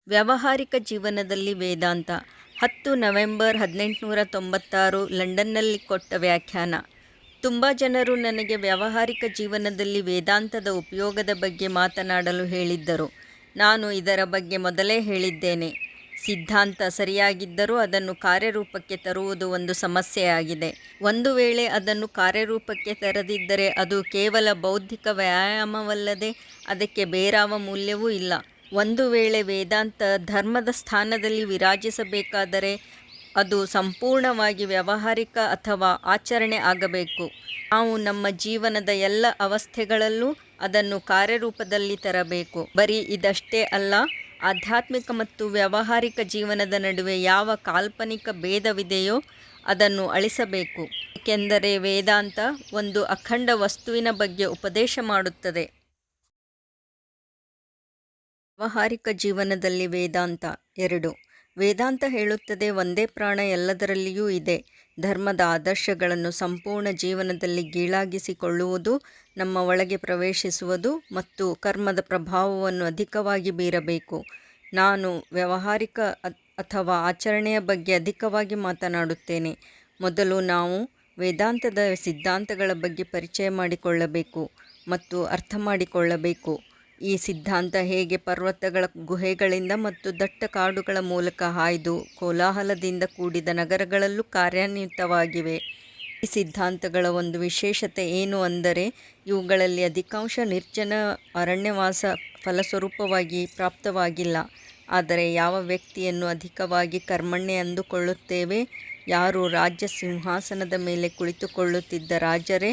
ವ್ಯಾವಹಾರಿಕ ಜೀವನದಲ್ಲಿ ವೇದಾಂತ 10 ನವೆಂಬರ್ 1896 ಲಂಡನ್ನಲ್ಲಿ ಕೊಟ್ಟ ವ್ಯಾಖ್ಯಾನ. ತುಂಬ ಜನರು ನನಗೆ ವ್ಯಾವಹಾರಿಕ ಜೀವನದಲ್ಲಿ ವೇದಾಂತದ ಉಪಯೋಗದ ಬಗ್ಗೆ ಮಾತನಾಡಲು ಹೇಳಿದ್ದರು. ನಾನು ಇದರ ಬಗ್ಗೆ ಮೊದಲೇ ಹೇಳಿದ್ದೇನೆ. ಸಿದ್ಧಾಂತ ಸರಿಯಾಗಿದ್ದರೂ ಅದನ್ನು ಕಾರ್ಯರೂಪಕ್ಕೆ ತರುವುದು ಒಂದು ಸಮಸ್ಯೆಯಾಗಿದೆ. ಒಂದು ವೇಳೆ ಅದನ್ನು ಕಾರ್ಯರೂಪಕ್ಕೆ ತರದಿದ್ದರೆ ಅದು ಕೇವಲ ಬೌದ್ಧಿಕ ವ್ಯಾಯಾಮವಲ್ಲದೆ ಅದಕ್ಕೆ ಬೇರಾವ ಮೂಲ್ಯವೂ ಇಲ್ಲ. ಒಂದು ವೇಳೆ ವೇದಾಂತ ಧರ್ಮದ ಸ್ಥಾನದಲ್ಲಿ ವಿರಾಜಿಸಬೇಕಾದರೆ ಅದು ಸಂಪೂರ್ಣವಾಗಿ ವ್ಯಾವಹಾರಿಕ ಅಥವಾ ಆಚರಣೆ ಆಗಬೇಕು. ನಾವು ನಮ್ಮ ಜೀವನದ ಎಲ್ಲ ಅವಸ್ಥೆಗಳಲ್ಲೂ ಅದನ್ನು ಕಾರ್ಯರೂಪದಲ್ಲಿ ತರಬೇಕು. ಬರೀ ಇದಷ್ಟೇ ಅಲ್ಲ, ಆಧ್ಯಾತ್ಮಿಕ ಮತ್ತು ವ್ಯಾವಹಾರಿಕ ಜೀವನದ ನಡುವೆ ಯಾವ ಕಾಲ್ಪನಿಕ ಭೇದವಿದೆಯೋ ಅದನ್ನು ಅಳಿಸಬೇಕು. ಏಕೆಂದರೆ ವೇದಾಂತ ಒಂದು ಅಖಂಡ ವಸ್ತುವಿನ ಬಗ್ಗೆ ಉಪದೇಶ ಮಾಡುತ್ತದೆ. ವ್ಯಾವಹಾರಿಕ ಜೀವನದಲ್ಲಿ ವೇದಾಂತ 2. ವೇದಾಂತ ಹೇಳುತ್ತದೆ, ಒಂದೇ ಪ್ರಾಣ ಎಲ್ಲದರಲ್ಲಿಯೂ ಇದೆ. ಧರ್ಮದ ಆದರ್ಶಗಳನ್ನು ಸಂಪೂರ್ಣ ಜೀವನದಲ್ಲಿ ಗೀಳಾಗಿಸಿಕೊಳ್ಳುವುದು, ನಮ್ಮ ಒಳಗೆ ಪ್ರವೇಶಿಸುವುದು ಮತ್ತು ಕರ್ಮದ ಪ್ರಭಾವವನ್ನು ಅಧಿಕವಾಗಿ ಬೀರಬೇಕು. ನಾನು ವ್ಯಾವಹಾರಿಕ ಅಥವಾ ಆಚರಣೆಯ ಬಗ್ಗೆ ಅಧಿಕವಾಗಿ ಮಾತನಾಡುತ್ತೇನೆ. ಮೊದಲು ನಾವು ವೇದಾಂತದ ಸಿದ್ಧಾಂತಗಳ ಬಗ್ಗೆ ಪರಿಚಯ ಮಾಡಿಕೊಳ್ಳಬೇಕು ಮತ್ತು ಅರ್ಥ ಮಾಡಿಕೊಳ್ಳಬೇಕು. ಈ ಸಿದ್ಧಾಂತ ಹೇಗೆ ಪರ್ವತಗಳ ಗುಹೆಗಳಿಂದ ಮತ್ತು ದಟ್ಟ ಕಾಡುಗಳ ಮೂಲಕ ಹಾಯ್ದು ಕೋಲಾಹಲದಿಂದ ಕೂಡಿದ ನಗರಗಳಲ್ಲೂ ಕಾರ್ಯಾನ್ವಿತವಾಗಿವೆ. ಈ ಸಿದ್ಧಾಂತಗಳ ಒಂದು ವಿಶೇಷತೆ ಏನು ಅಂದರೆ, ಇವುಗಳಲ್ಲಿ ಅಧಿಕಾಂಶ ನಿರ್ಜನ ಅರಣ್ಯವಾಸ ಫಲಸ್ವರೂಪವಾಗಿ ಪ್ರಾಪ್ತವಾಗಿಲ್ಲ. ಆದರೆ ಯಾವ ವ್ಯಕ್ತಿಯನ್ನು ಅಧಿಕವಾಗಿ ಕರ್ಮಣ್ಯ ಅಂದುಕೊಳ್ಳುತ್ತೇವೆ, ಯಾರು ರಾಜ್ಯ ಸಿಂಹಾಸನದ ಮೇಲೆ ಕುಳಿತುಕೊಳ್ಳುತ್ತಿದ್ದ ರಾಜರೇ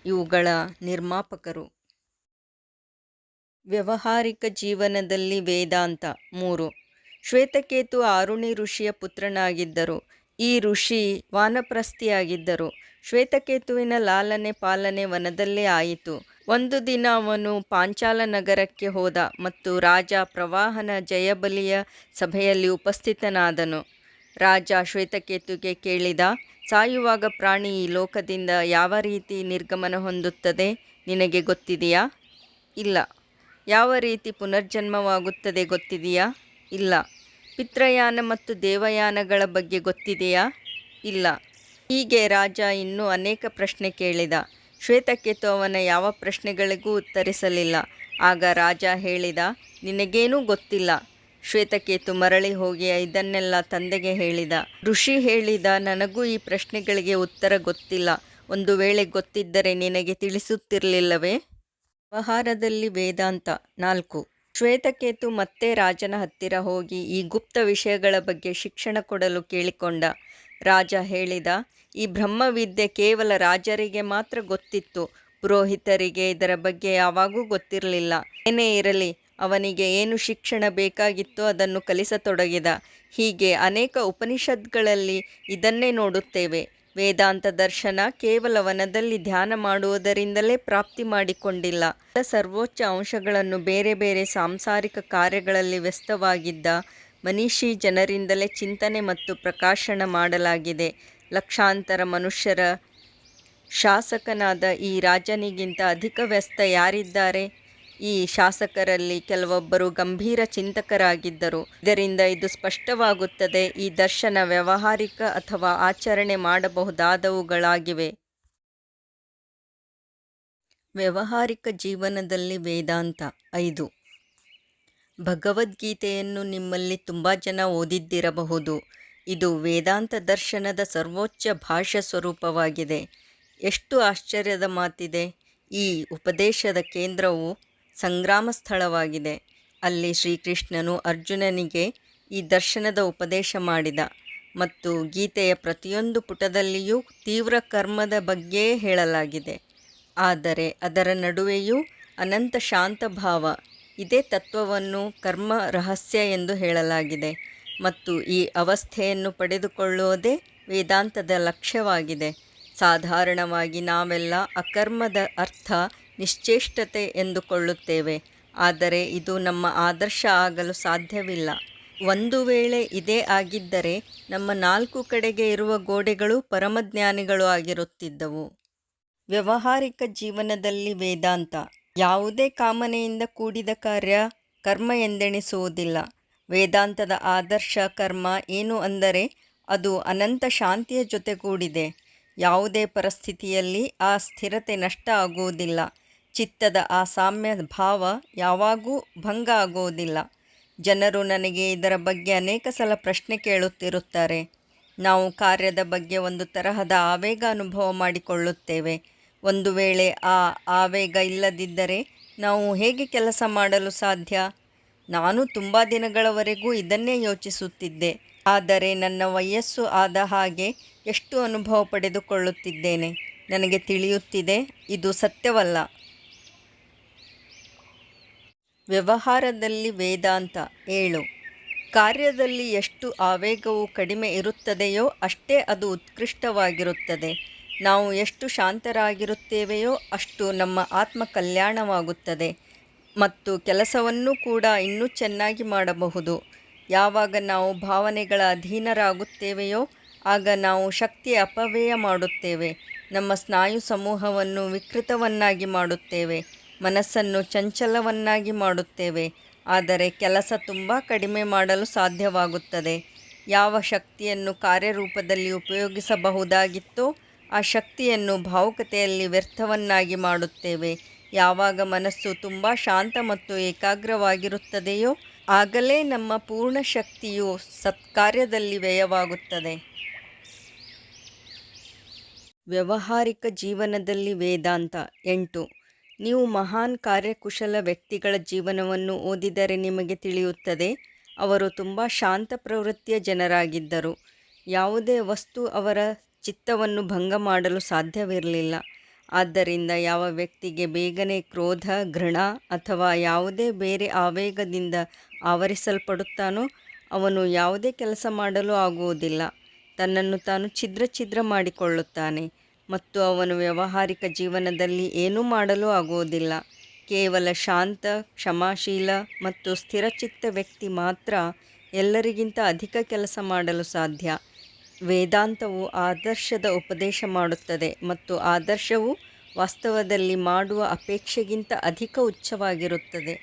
ಇವುಗಳ ನಿರ್ಮಾಪಕರು. ವ್ಯಾವಹಾರಿಕ ಜೀವನದಲ್ಲಿ ವೇದಾಂತ 3. ಶ್ವೇತಕೇತು ಆರುಣಿ ಋಷಿಯ ಪುತ್ರನಾಗಿದ್ದರು. ಈ ಋಷಿ ವಾನಪ್ರಸ್ಥಿಯಾಗಿದ್ದರು. ಶ್ವೇತಕೇತುವಿನ ಲಾಲನೆ ಪಾಲನೆ ವನದಲ್ಲೇ ಆಯಿತು. ಒಂದು ದಿನ ಅವನು ಪಾಂಚಾಲ ನಗರಕ್ಕೆ ಹೋದ ಮತ್ತು ರಾಜ ಪ್ರವಾಹನ ಜಯಬಲಿಯ ಸಭೆಯಲ್ಲಿ ಉಪಸ್ಥಿತನಾದನು. ರಾಜ ಶ್ವೇತಕೇತುಗೆ ಕೇಳಿದ, ಸಾಯುವಾಗ ಪ್ರಾಣಿ ಈ ಲೋಕದಿಂದ ಯಾವ ರೀತಿ ನಿರ್ಗಮನ ಹೊಂದುತ್ತದೆ ನಿನಗೆ ಗೊತ್ತಿದೆಯಾ? ಇಲ್ಲ. ಯಾವ ರೀತಿ ಪುನರ್ಜನ್ಮವಾಗುತ್ತದೆ ಗೊತ್ತಿದೆಯಾ? ಇಲ್ಲ. ಪಿತೃಯಾನ ಮತ್ತು ದೇವಯಾನಗಳ ಬಗ್ಗೆ ಗೊತ್ತಿದೆಯಾ? ಇಲ್ಲ. ಹೀಗೆ ರಾಜ ಇನ್ನೂ ಅನೇಕ ಪ್ರಶ್ನೆ ಕೇಳಿದ. ಶ್ವೇತಕೇತು ಅವನ ಯಾವ ಪ್ರಶ್ನೆಗಳಿಗೂ ಉತ್ತರಿಸಲಿಲ್ಲ. ಆಗ ರಾಜ ಹೇಳಿದ, ನಿನಗೇನೂ ಗೊತ್ತಿಲ್ಲ. ಶ್ವೇತಕೇತು ಮರಳಿ ಹೋಗಿ ಇದನ್ನೆಲ್ಲ ತಂದೆಗೆ ಹೇಳಿದ. ಋಷಿ ಹೇಳಿದ, ನನಗೂ ಈ ಪ್ರಶ್ನೆಗಳಿಗೆ ಉತ್ತರ ಗೊತ್ತಿಲ್ಲ. ಒಂದು ವೇಳೆ ಗೊತ್ತಿದ್ದರೆ ನಿನಗೆ ತಿಳಿಸುತ್ತಿರಲಿಲ್ಲವೇ? ವ್ಯವಹಾರದಲ್ಲಿ ವೇದಾಂತ 4. ಶ್ವೇತಕೇತು ಮತ್ತೆ ರಾಜನ ಹತ್ತಿರ ಹೋಗಿ ಈ ಗುಪ್ತ ವಿಷಯಗಳ ಬಗ್ಗೆ ಶಿಕ್ಷಣ ಕೊಡಲು ಕೇಳಿಕೊಂಡ. ರಾಜ ಹೇಳಿದ, ಈ ಬ್ರಹ್ಮವಿದ್ಯೆ ಕೇವಲ ರಾಜರಿಗೆ ಮಾತ್ರ ಗೊತ್ತಿತ್ತು. ಪುರೋಹಿತರಿಗೆ ಇದರ ಬಗ್ಗೆ ಯಾವಾಗೂ ಗೊತ್ತಿರಲಿಲ್ಲ. ಏನೇ ಇರಲಿ, ಅವನಿಗೆ ಏನು ಶಿಕ್ಷಣ ಬೇಕಾಗಿತ್ತೋ ಅದನ್ನು ಕಲಿಸತೊಡಗಿದ. ಹೀಗೆ ಅನೇಕ ಉಪನಿಷತ್ಗಳಲ್ಲಿ ಇದನ್ನೇ ನೋಡುತ್ತೇವೆ. ವೇದಾಂತ ದರ್ಶನ ಕೇವಲ ವನದಲ್ಲಿ ಧ್ಯಾನ ಮಾಡುವುದರಿಂದಲೇ ಪ್ರಾಪ್ತಿ ಮಾಡಿಕೊಂಡಿಲ್ಲ. ಸರ್ವೋಚ್ಚ ಅಂಶಗಳನ್ನು ಬೇರೆ ಬೇರೆ ಸಾಂಸಾರಿಕ ಕಾರ್ಯಗಳಲ್ಲಿ ವ್ಯಸ್ತವಾಗಿದ್ದ ಮನೀಷಿ ಜನರಿಂದಲೇ ಚಿಂತನೆ ಮತ್ತು ಪ್ರಕಾಶನ ಮಾಡಲಾಗಿದೆ. ಲಕ್ಷಾಂತರ ಮನುಷ್ಯರ ಶಾಸಕನಾದ ಈ ರಾಜನಿಗಿಂತ ಅಧಿಕ ವ್ಯಸ್ತ ಯಾರಿದ್ದಾರೆ? ಈ ಶಾಸಕರಲ್ಲಿ ಕೆಲವೊಬ್ಬರು ಗಂಭೀರ ಚಿಂತಕರಾಗಿದ್ದರು. ಇದರಿಂದ ಇದು ಸ್ಪಷ್ಟವಾಗುತ್ತದೆ, ಈ ದರ್ಶನ ವ್ಯಾವಹಾರಿಕ ಅಥವಾ ಆಚರಣೆ ಮಾಡಬಹುದಾದವುಗಳಾಗಿವೆ. ವ್ಯಾವಹಾರಿಕ ಜೀವನದಲ್ಲಿ ವೇದಾಂತ 5. ಭಗವದ್ಗೀತೆಯನ್ನು ನಿಮ್ಮಲ್ಲಿ ತುಂಬ ಜನ ಓದಿದ್ದಿರಬಹುದು. ಇದು ವೇದಾಂತ ದರ್ಶನದ ಸರ್ವೋಚ್ಚ ಭಾಷ್ಯ ಸ್ವರೂಪವಾಗಿದೆ. ಎಷ್ಟು ಆಶ್ಚರ್ಯದ ಮಾತಿದೆ! ಈ ಉಪದೇಶದ ಕೇಂದ್ರವು ಸಂಗ್ರಾಮ ಸ್ಥಳವಾಗಿದೆ. ಅಲ್ಲಿ ಶ್ರೀಕೃಷ್ಣನು ಅರ್ಜುನನಿಗೆ ಈ ದರ್ಶನದ ಉಪದೇಶ ಮಾಡಿದ ಮತ್ತು ಗೀತೆಯ ಪ್ರತಿಯೊಂದು ಪುಟದಲ್ಲಿಯೂ ತೀವ್ರ ಕರ್ಮದ ಬಗ್ಗೆಯೇ ಹೇಳಲಾಗಿದೆ. ಆದರೆ ಅದರ ನಡುವೆಯೂ ಅನಂತ ಶಾಂತ ಭಾವ. ಇದೇ ತತ್ವವನ್ನು ಕರ್ಮ ರಹಸ್ಯ ಎಂದು ಹೇಳಲಾಗಿದೆ ಮತ್ತು ಈ ಅವಸ್ಥೆಯನ್ನು ಪಡೆದುಕೊಳ್ಳುವುದೇ ವೇದಾಂತದ ಲಕ್ಷ್ಯವಾಗಿದೆ. ಸಾಧಾರಣವಾಗಿ ನಾವೆಲ್ಲ ಅಕರ್ಮದ ಅರ್ಥ ನಿಶ್ಚೇಷ್ಟತೆ ಎಂದುಕೊಳ್ಳುತ್ತೇವೆ. ಆದರೆ ಇದು ನಮ್ಮ ಆದರ್ಶ ಆಗಲು ಸಾಧ್ಯವಿಲ್ಲ. ಒಂದು ವೇಳೆ ಇದೇ ಆಗಿದ್ದರೆ ನಮ್ಮ 4 ಕಡೆಗೆ ಇರುವ ಗೋಡೆಗಳು ಪರಮಜ್ಞಾನಿಗಳು ಆಗಿರುತ್ತಿದ್ದವು. ವ್ಯಾವಹಾರಿಕ ಜೀವನದಲ್ಲಿ ವೇದಾಂತ ಯಾವುದೇ ಕಾಮನೆಯಿಂದ ಕೂಡಿದ ಕಾರ್ಯ ಕರ್ಮ ಎಂದೆಣಿಸುವುದಿಲ್ಲ. ವೇದಾಂತದ ಆದರ್ಶ ಕರ್ಮ ಏನು ಅಂದರೆ ಅದು ಅನಂತ ಶಾಂತಿಯ ಜೊತೆಗೂಡಿದೆ. ಯಾವುದೇ ಪರಿಸ್ಥಿತಿಯಲ್ಲಿ ಆ ಸ್ಥಿರತೆ ನಷ್ಟ ಆಗುವುದಿಲ್ಲ. ಚಿತ್ತದ ಆ ಸಾಮ್ಯ ಭಾವ ಯಾವಾಗೂ ಭಂಗ ಆಗುವುದಿಲ್ಲ. ಜನರು ನನಗೆ ಇದರ ಬಗ್ಗೆ ಅನೇಕ ಸಲ ಪ್ರಶ್ನೆ ಕೇಳುತ್ತಿರುತ್ತಾರೆ. ನಾವು ಕಾರ್ಯದ ಬಗ್ಗೆ ಒಂದು ತರಹದ ಆವೇಗ ಅನುಭವ ಮಾಡಿಕೊಳ್ಳುತ್ತೇವೆ. ಒಂದು ವೇಳೆ ಆ ಆವೇಗ ಇಲ್ಲದಿದ್ದರೆ ನಾವು ಹೇಗೆ ಕೆಲಸ ಮಾಡಲು ಸಾಧ್ಯ? ನಾನು ತುಂಬ ದಿನಗಳವರೆಗೂ ಇದನ್ನೇ ಯೋಚಿಸುತ್ತಿದ್ದೆ. ಆದರೆ ನನ್ನ ವಯಸ್ಸು ಆದ ಹಾಗೆ ಎಷ್ಟು ಅನುಭವ ಪಡೆದುಕೊಳ್ಳುತ್ತಿದ್ದೇನೆ. ನನಗೆ ತಿಳಿಯುತ್ತಿದೆ, ಇದು ಸತ್ಯವಲ್ಲ. ವ್ಯವಹಾರದಲ್ಲಿ ವೇದಾಂತ 7. ಕಾರ್ಯದಲ್ಲಿ ಎಷ್ಟು ಆವೇಗವು ಕಡಿಮೆ ಇರುತ್ತದೆಯೋ ಅಷ್ಟೇ ಅದು ಉತ್ಕೃಷ್ಟವಾಗಿರುತ್ತದೆ. ನಾವು ಎಷ್ಟು ಶಾಂತರಾಗಿರುತ್ತೇವೆಯೋ ಅಷ್ಟು ನಮ್ಮ ಆತ್ಮ ಕಲ್ಯಾಣವಾಗುತ್ತದೆ ಮತ್ತು ಕೆಲಸವನ್ನು ಕೂಡ ಇನ್ನೂ ಚೆನ್ನಾಗಿ ಮಾಡಬಹುದು. ಯಾವಾಗ ನಾವು ಭಾವನೆಗಳ ಅಧೀನರಾಗುತ್ತೇವೆಯೋ ಆಗ ನಾವು ಶಕ್ತಿಯ ಅಪವ್ಯಯ ಮಾಡುತ್ತೇವೆ. ನಮ್ಮ ಸ್ನಾಯು ಸಮೂಹವನ್ನು ವಿಕೃತವನ್ನಾಗಿ ಮಾಡುತ್ತೇವೆ. ಮನಸ್ಸನ್ನು ಚಂಚಲವನ್ನಾಗಿ ಮಾಡುತ್ತೇವೆ. ಆದರೆ ಕೆಲಸ ತುಂಬ ಕಡಿಮೆ ಮಾಡಲು ಸಾಧ್ಯವಾಗುತ್ತದೆ. ಯಾವ ಶಕ್ತಿಯನ್ನು ಕಾರ್ಯರೂಪದಲ್ಲಿ ಉಪಯೋಗಿಸಬಹುದಾಗಿತ್ತೋ ಆ ಶಕ್ತಿಯನ್ನು ಭಾವುಕತೆಯಲ್ಲಿ ವ್ಯರ್ಥವನ್ನಾಗಿ ಮಾಡುತ್ತೇವೆ. ಯಾವಾಗ ಮನಸ್ಸು ತುಂಬ ಶಾಂತ ಮತ್ತು ಏಕಾಗ್ರವಾಗಿರುತ್ತದೆಯೋ ಆಗಲೇ ನಮ್ಮ ಪೂರ್ಣ ಶಕ್ತಿಯು ಸತ್ಕಾರ್ಯದಲ್ಲಿ ವ್ಯಯವಾಗುತ್ತದೆ. ವ್ಯಾವಹಾರಿಕ ಜೀವನದಲ್ಲಿ ವೇದಾಂತ 8. ನೀವು ಮಹಾನ್ ಕಾರ್ಯಕುಶಲ ವ್ಯಕ್ತಿಗಳ ಜೀವನವನ್ನು ಓದಿದರೆ ನಿಮಗೆ ತಿಳಿಯುತ್ತದೆ. ಅವರು ತುಂಬ ಶಾಂತ ಪ್ರವೃತ್ತಿಯ ಜನರಾಗಿದ್ದರು. ಯಾವುದೇ ವಸ್ತು ಅವರ ಚಿತ್ತವನ್ನು ಭಂಗ ಮಾಡಲು ಸಾಧ್ಯವಿರಲಿಲ್ಲ. ಆದ್ದರಿಂದ ಯಾವ ವ್ಯಕ್ತಿಗೆ ಬೇಗನೆ ಕ್ರೋಧ, ಘೃಣ ಅಥವಾ ಯಾವುದೇ ಬೇರೆ ಆವೇಗದಿಂದ ಆವರಿಸಲ್ಪಡುತ್ತಾನೋ ಅವನು ಯಾವುದೇ ಕೆಲಸ ಮಾಡಲು ಆಗುವುದಿಲ್ಲ. ತನ್ನನ್ನು ತಾನು ಛಿದ್ರ ಮಾಡಿಕೊಳ್ಳುತ್ತಾನೆ ಮತ್ತು ಅವನು ವ್ಯಾವಹಾರಿಕ ಜೀವನದಲ್ಲಿ ಏನೂ ಮಾಡಲು ಆಗುವುದಿಲ್ಲ. ಕೇವಲ ಶಾಂತ, ಕ್ಷಮಾಶೀಲ ಮತ್ತು ಸ್ಥಿರಚಿತ್ತ ವ್ಯಕ್ತಿ ಮಾತ್ರ ಎಲ್ಲರಿಗಿಂತ ಅಧಿಕ ಕೆಲಸ ಮಾಡಲು ಸಾಧ್ಯ. ವೇದಾಂತವು ಆದರ್ಶದ ಉಪದೇಶ ಮಾಡುತ್ತದೆ ಮತ್ತು ಆದರ್ಶವು ವಾಸ್ತವದಲ್ಲಿ ಮಾಡುವ ಅಪೇಕ್ಷೆಗಿಂತ ಅಧಿಕ ಉಚ್ಚವಾಗಿರುತ್ತದೆ.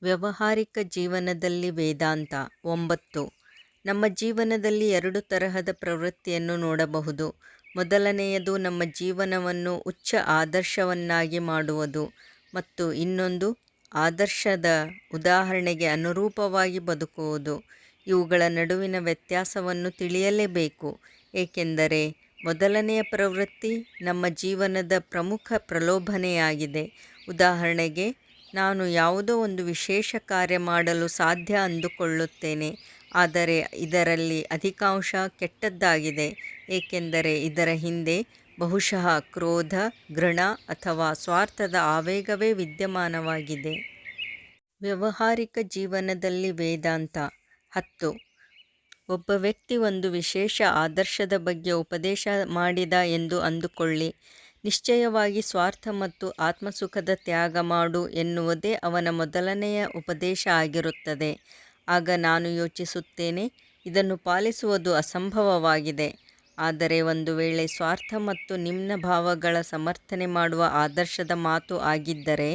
ವ್ಯಾವಹಾರಿಕ ಜೀವನದಲ್ಲಿ ವೇದಾಂತ 9. ನಮ್ಮ ಜೀವನದಲ್ಲಿ 2 ತರಹದ ಪ್ರವೃತ್ತಿಯನ್ನು ನೋಡಬಹುದು. ಮೊದಲನೆಯದು ನಮ್ಮ ಜೀವನವನ್ನು ಉಚ್ಚ ಆದರ್ಶವನ್ನಾಗಿ ಮಾಡುವುದು ಮತ್ತು ಇನ್ನೊಂದು ಆದರ್ಶದ ಉದಾಹರಣೆಗೆ ಅನುರೂಪವಾಗಿ ಬದುಕುವುದು. ಇವುಗಳ ನಡುವಿನ ವ್ಯತ್ಯಾಸವನ್ನು ತಿಳಿಯಲೇಬೇಕು, ಏಕೆಂದರೆ ಮೊದಲನೆಯ ಪ್ರವೃತ್ತಿ ನಮ್ಮ ಜೀವನದ ಪ್ರಮುಖ ಪ್ರಲೋಭನೆಯಾಗಿದೆ. ಉದಾಹರಣೆಗೆ, ನಾನು ಯಾವುದೋ ಒಂದು ವಿಶೇಷ ಕಾರ್ಯ ಮಾಡಲು ಸಾಧ್ಯ ಅಂದುಕೊಳ್ಳುತ್ತೇನೆ, ಆದರೆ ಇದರಲ್ಲಿ ಅಧಿಕಾಂಶ ಕೆಟ್ಟದ್ದಾಗಿದೆ, ಏಕೆಂದರೆ ಇದರ ಹಿಂದೆ ಬಹುಶಃ ಕ್ರೋಧ, ಘೃಣ ಅಥವಾ ಸ್ವಾರ್ಥದ ಆವೇಗವೇ ವಿದ್ಯಮಾನವಾಗಿದೆ. ವ್ಯಾವಹಾರಿಕ ಜೀವನದಲ್ಲಿ ವೇದಾಂತ 10. ಒಬ್ಬ ವ್ಯಕ್ತಿ ಒಂದು ವಿಶೇಷ ಆದರ್ಶದ ಬಗ್ಗೆ ಉಪದೇಶ ಮಾಡಿದ ಎಂದು ಅಂದುಕೊಳ್ಳಿ. ನಿಶ್ಚಯವಾಗಿ ಸ್ವಾರ್ಥ ಮತ್ತು ಆತ್ಮಸುಖದ ತ್ಯಾಗ ಮಾಡು ಎನ್ನುವುದೇ ಅವನ ಮೊದಲನೆಯ ಉಪದೇಶ ಆಗಿರುತ್ತದೆ. ಆಗ ನಾನು ಯೋಚಿಸುತ್ತೇನೆ, ಇದನ್ನು ಪಾಲಿಸುವುದು ಅಸಂಭವವಾಗಿದೆ. ಆದರೆ ಒಂದು ವೇಳೆ ಸ್ವಾರ್ಥ ಮತ್ತು ನಿಮ್ನ ಭಾವಗಳ ಸಮರ್ಥನೆ ಮಾಡುವ ಆದರ್ಶದ ಮಾತು ಆಗಿದ್ದರೆ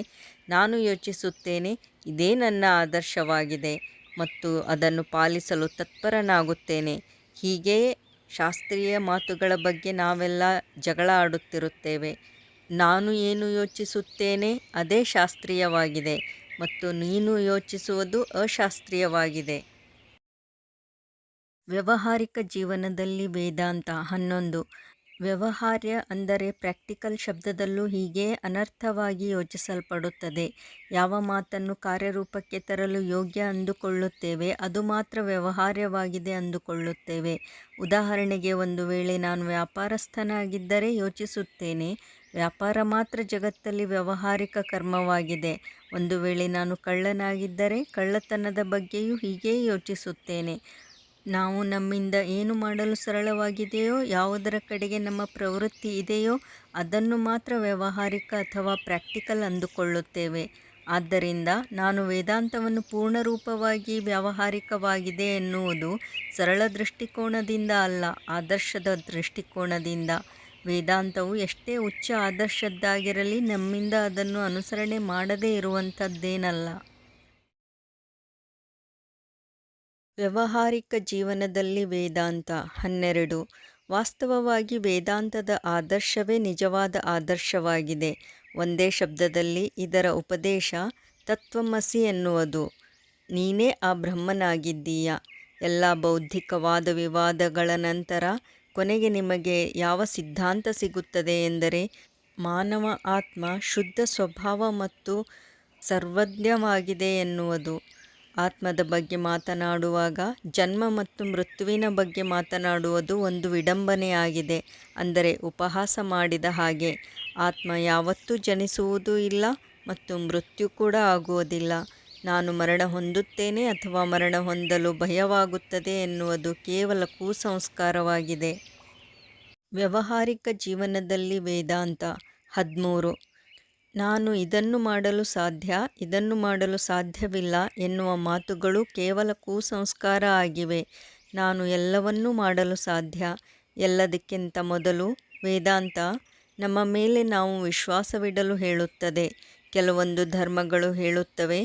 ನಾನು ಯೋಚಿಸುತ್ತೇನೆ, ಇದೇ ನನ್ನ ಆದರ್ಶವಾಗಿದೆ ಮತ್ತು ಅದನ್ನು ಪಾಲಿಸಲು ತತ್ಪರನಾಗುತ್ತೇನೆ. ಹೀಗೆಯೇ ಶಾಸ್ತ್ರೀಯ ಮಾತುಗಳ ಬಗ್ಗೆ ನಾವೆಲ್ಲ ಜಗಳ ಆಡುತ್ತಿರುತ್ತೇವೆ. ನಾನು ಏನು ಯೋಚಿಸುತ್ತೇನೆ ಅದೇ ಶಾಸ್ತ್ರೀಯವಾಗಿದೆ ಮತ್ತು ನೀನು ಯೋಚಿಸುವುದು ಅಶಾಸ್ತ್ರೀಯವಾಗಿದೆ. ವ್ಯಾವಹಾರಿಕ ಜೀವನದಲ್ಲಿ ವೇದಾಂತ 11. ವ್ಯವಹಾರ್ಯ ಅಂದರೆ ಪ್ರಾಕ್ಟಿಕಲ್ ಶಬ್ದದಲ್ಲೂ ಹೀಗೆ ಅನರ್ಥವಾಗಿ ಯೋಚಿಸಲ್ಪಡುತ್ತದೆ. ಯಾವ ಮಾತನ್ನು ಕಾರ್ಯರೂಪಕ್ಕೆ ತರಲು ಯೋಗ್ಯ ಅಂದುಕೊಳ್ಳುತ್ತೇವೆ ಅದು ಮಾತ್ರ ವ್ಯವಹಾರ್ಯವಾಗಿದೆ ಅಂದುಕೊಳ್ಳುತ್ತೇವೆ. ಉದಾಹರಣೆಗೆ, ಒಂದು ವೇಳೆ ನಾನು ವ್ಯಾಪಾರಸ್ಥನಾಗಿದ್ದರೆ ಯೋಚಿಸುತ್ತೇನೆ, ವ್ಯಾಪಾರ ಮಾತ್ರ ಜಗತ್ತಲ್ಲಿ ವ್ಯಾವಹಾರಿಕ ಕರ್ಮವಾಗಿದೆ. ಒಂದು ವೇಳೆ ನಾನು ಕಳ್ಳನಾಗಿದ್ದರೆ ಕಳ್ಳತನದ ಬಗ್ಗೆಯೂ ಹೀಗೇ ಯೋಚಿಸುತ್ತೇನೆ. ನಾವು ನಮ್ಮಿಂದ ಏನು ಮಾಡಲು ಸರಳವಾಗಿದೆಯೋ, ಯಾವುದರ ಕಡೆಗೆ ನಮ್ಮ ಪ್ರವೃತ್ತಿ ಇದೆಯೋ ಅದನ್ನು ಮಾತ್ರ ವ್ಯಾವಹಾರಿಕ ಅಥವಾ ಪ್ರಾಕ್ಟಿಕಲ್ ಅಂದುಕೊಳ್ಳುತ್ತೇವೆ. ಆದ್ದರಿಂದ ನಾನು ವೇದಾಂತವನ್ನು ಪೂರ್ಣರೂಪವಾಗಿ ವ್ಯಾವಹಾರಿಕವಾಗಿದೆ ಎನ್ನುವುದು ಸರಳ ದೃಷ್ಟಿಕೋನದಿಂದ ಅಲ್ಲ, ಆದರ್ಶದ ದೃಷ್ಟಿಕೋನದಿಂದ. ವೇದಾಂತವು ಎಷ್ಟೇ ಉಚ್ಚ ಆದರ್ಶದ್ದಾಗಿರಲಿ ನಮ್ಮಿಂದ ಅದನ್ನು ಅನುಸರಣೆ ಮಾಡದೇ ಇರುವಂಥದ್ದೇನಲ್ಲ. ವ್ಯಾವಹಾರಿಕ ಜೀವನದಲ್ಲಿ ವೇದಾಂತ 12. ವಾಸ್ತವವಾಗಿ ವೇದಾಂತದ ಆದರ್ಶವೇ ನಿಜವಾದ ಆದರ್ಶವಾಗಿದೆ. ಒಂದೇ ಶಬ್ದದಲ್ಲಿ ಇದರ ಉಪದೇಶ ತತ್ವಮಸಿ ಎನ್ನುವುದು. ನೀನೇ ಆ ಬ್ರಹ್ಮನಾಗಿದ್ದೀಯ. ಎಲ್ಲ ಬೌದ್ಧಿಕ ವಾದ ವಿವಾದಗಳ ನಂತರ ಕೊನೆಗೆ ನಿಮಗೆ ಯಾವ ಸಿದ್ಧಾಂತ ಸಿಗುತ್ತದೆ ಎಂದರೆ ಮಾನವ ಆತ್ಮ ಶುದ್ಧ ಸ್ವಭಾವ ಮತ್ತು ಸರ್ವಜ್ಞವಾಗಿದೆ ಎನ್ನುವುದು. ಆತ್ಮದ ಬಗ್ಗೆ ಮಾತನಾಡುವಾಗ ಜನ್ಮ ಮತ್ತು ಮೃತ್ಯುವಿನ ಬಗ್ಗೆ ಮಾತನಾಡುವುದು ಒಂದು ವಿಡಂಬನೆಯಾಗಿದೆ. ಅಂದರೆ ಉಪಹಾಸ ಮಾಡಿದ ಹಾಗೆ. ಆತ್ಮ ಯಾವತ್ತೂ ಜನಿಸುವುದೂ ಇಲ್ಲ ಮತ್ತು ಮೃತ್ಯು ಕೂಡ ಆಗುವುದಿಲ್ಲ. ನಾನು ಮರಣ ಹೊಂದುತ್ತೇನೆ ಅಥವಾ ಮರಣ ಹೊಂದಲು ಭಯವಾಗುತ್ತದೆ ಎನ್ನುವುದು ಕೇವಲ ಕುಸಂಸ್ಕಾರವಾಗಿದೆ. ವ್ಯಾವಹಾರಿಕ ಜೀವನದಲ್ಲಿ ವೇದಾಂತ 13. ನಾನು ಇದನ್ನು ಮಾಡಲು ಸಾಧ್ಯ, ಇದನ್ನು ಮಾಡಲು ಸಾಧ್ಯವಿಲ್ಲ ಎನ್ನುವ ಮಾತುಗಳು ಕೇವಲ ಕುಸಂಸ್ಕಾರ ಆಗಿವೆ. ನಾನು ಎಲ್ಲವನ್ನೂ ಮಾಡಲು ಸಾಧ್ಯ. ಎಲ್ಲದಕ್ಕಿಂತ ಮೊದಲು ವೇದಾಂತ ನಮ್ಮ ಮೇಲೆ ನಾವು ವಿಶ್ವಾಸವಿಡಲು ಹೇಳುತ್ತದೆ. ಕೆಲವೊಂದು ಧರ್ಮಗಳು ಹೇಳುತ್ತವೆ,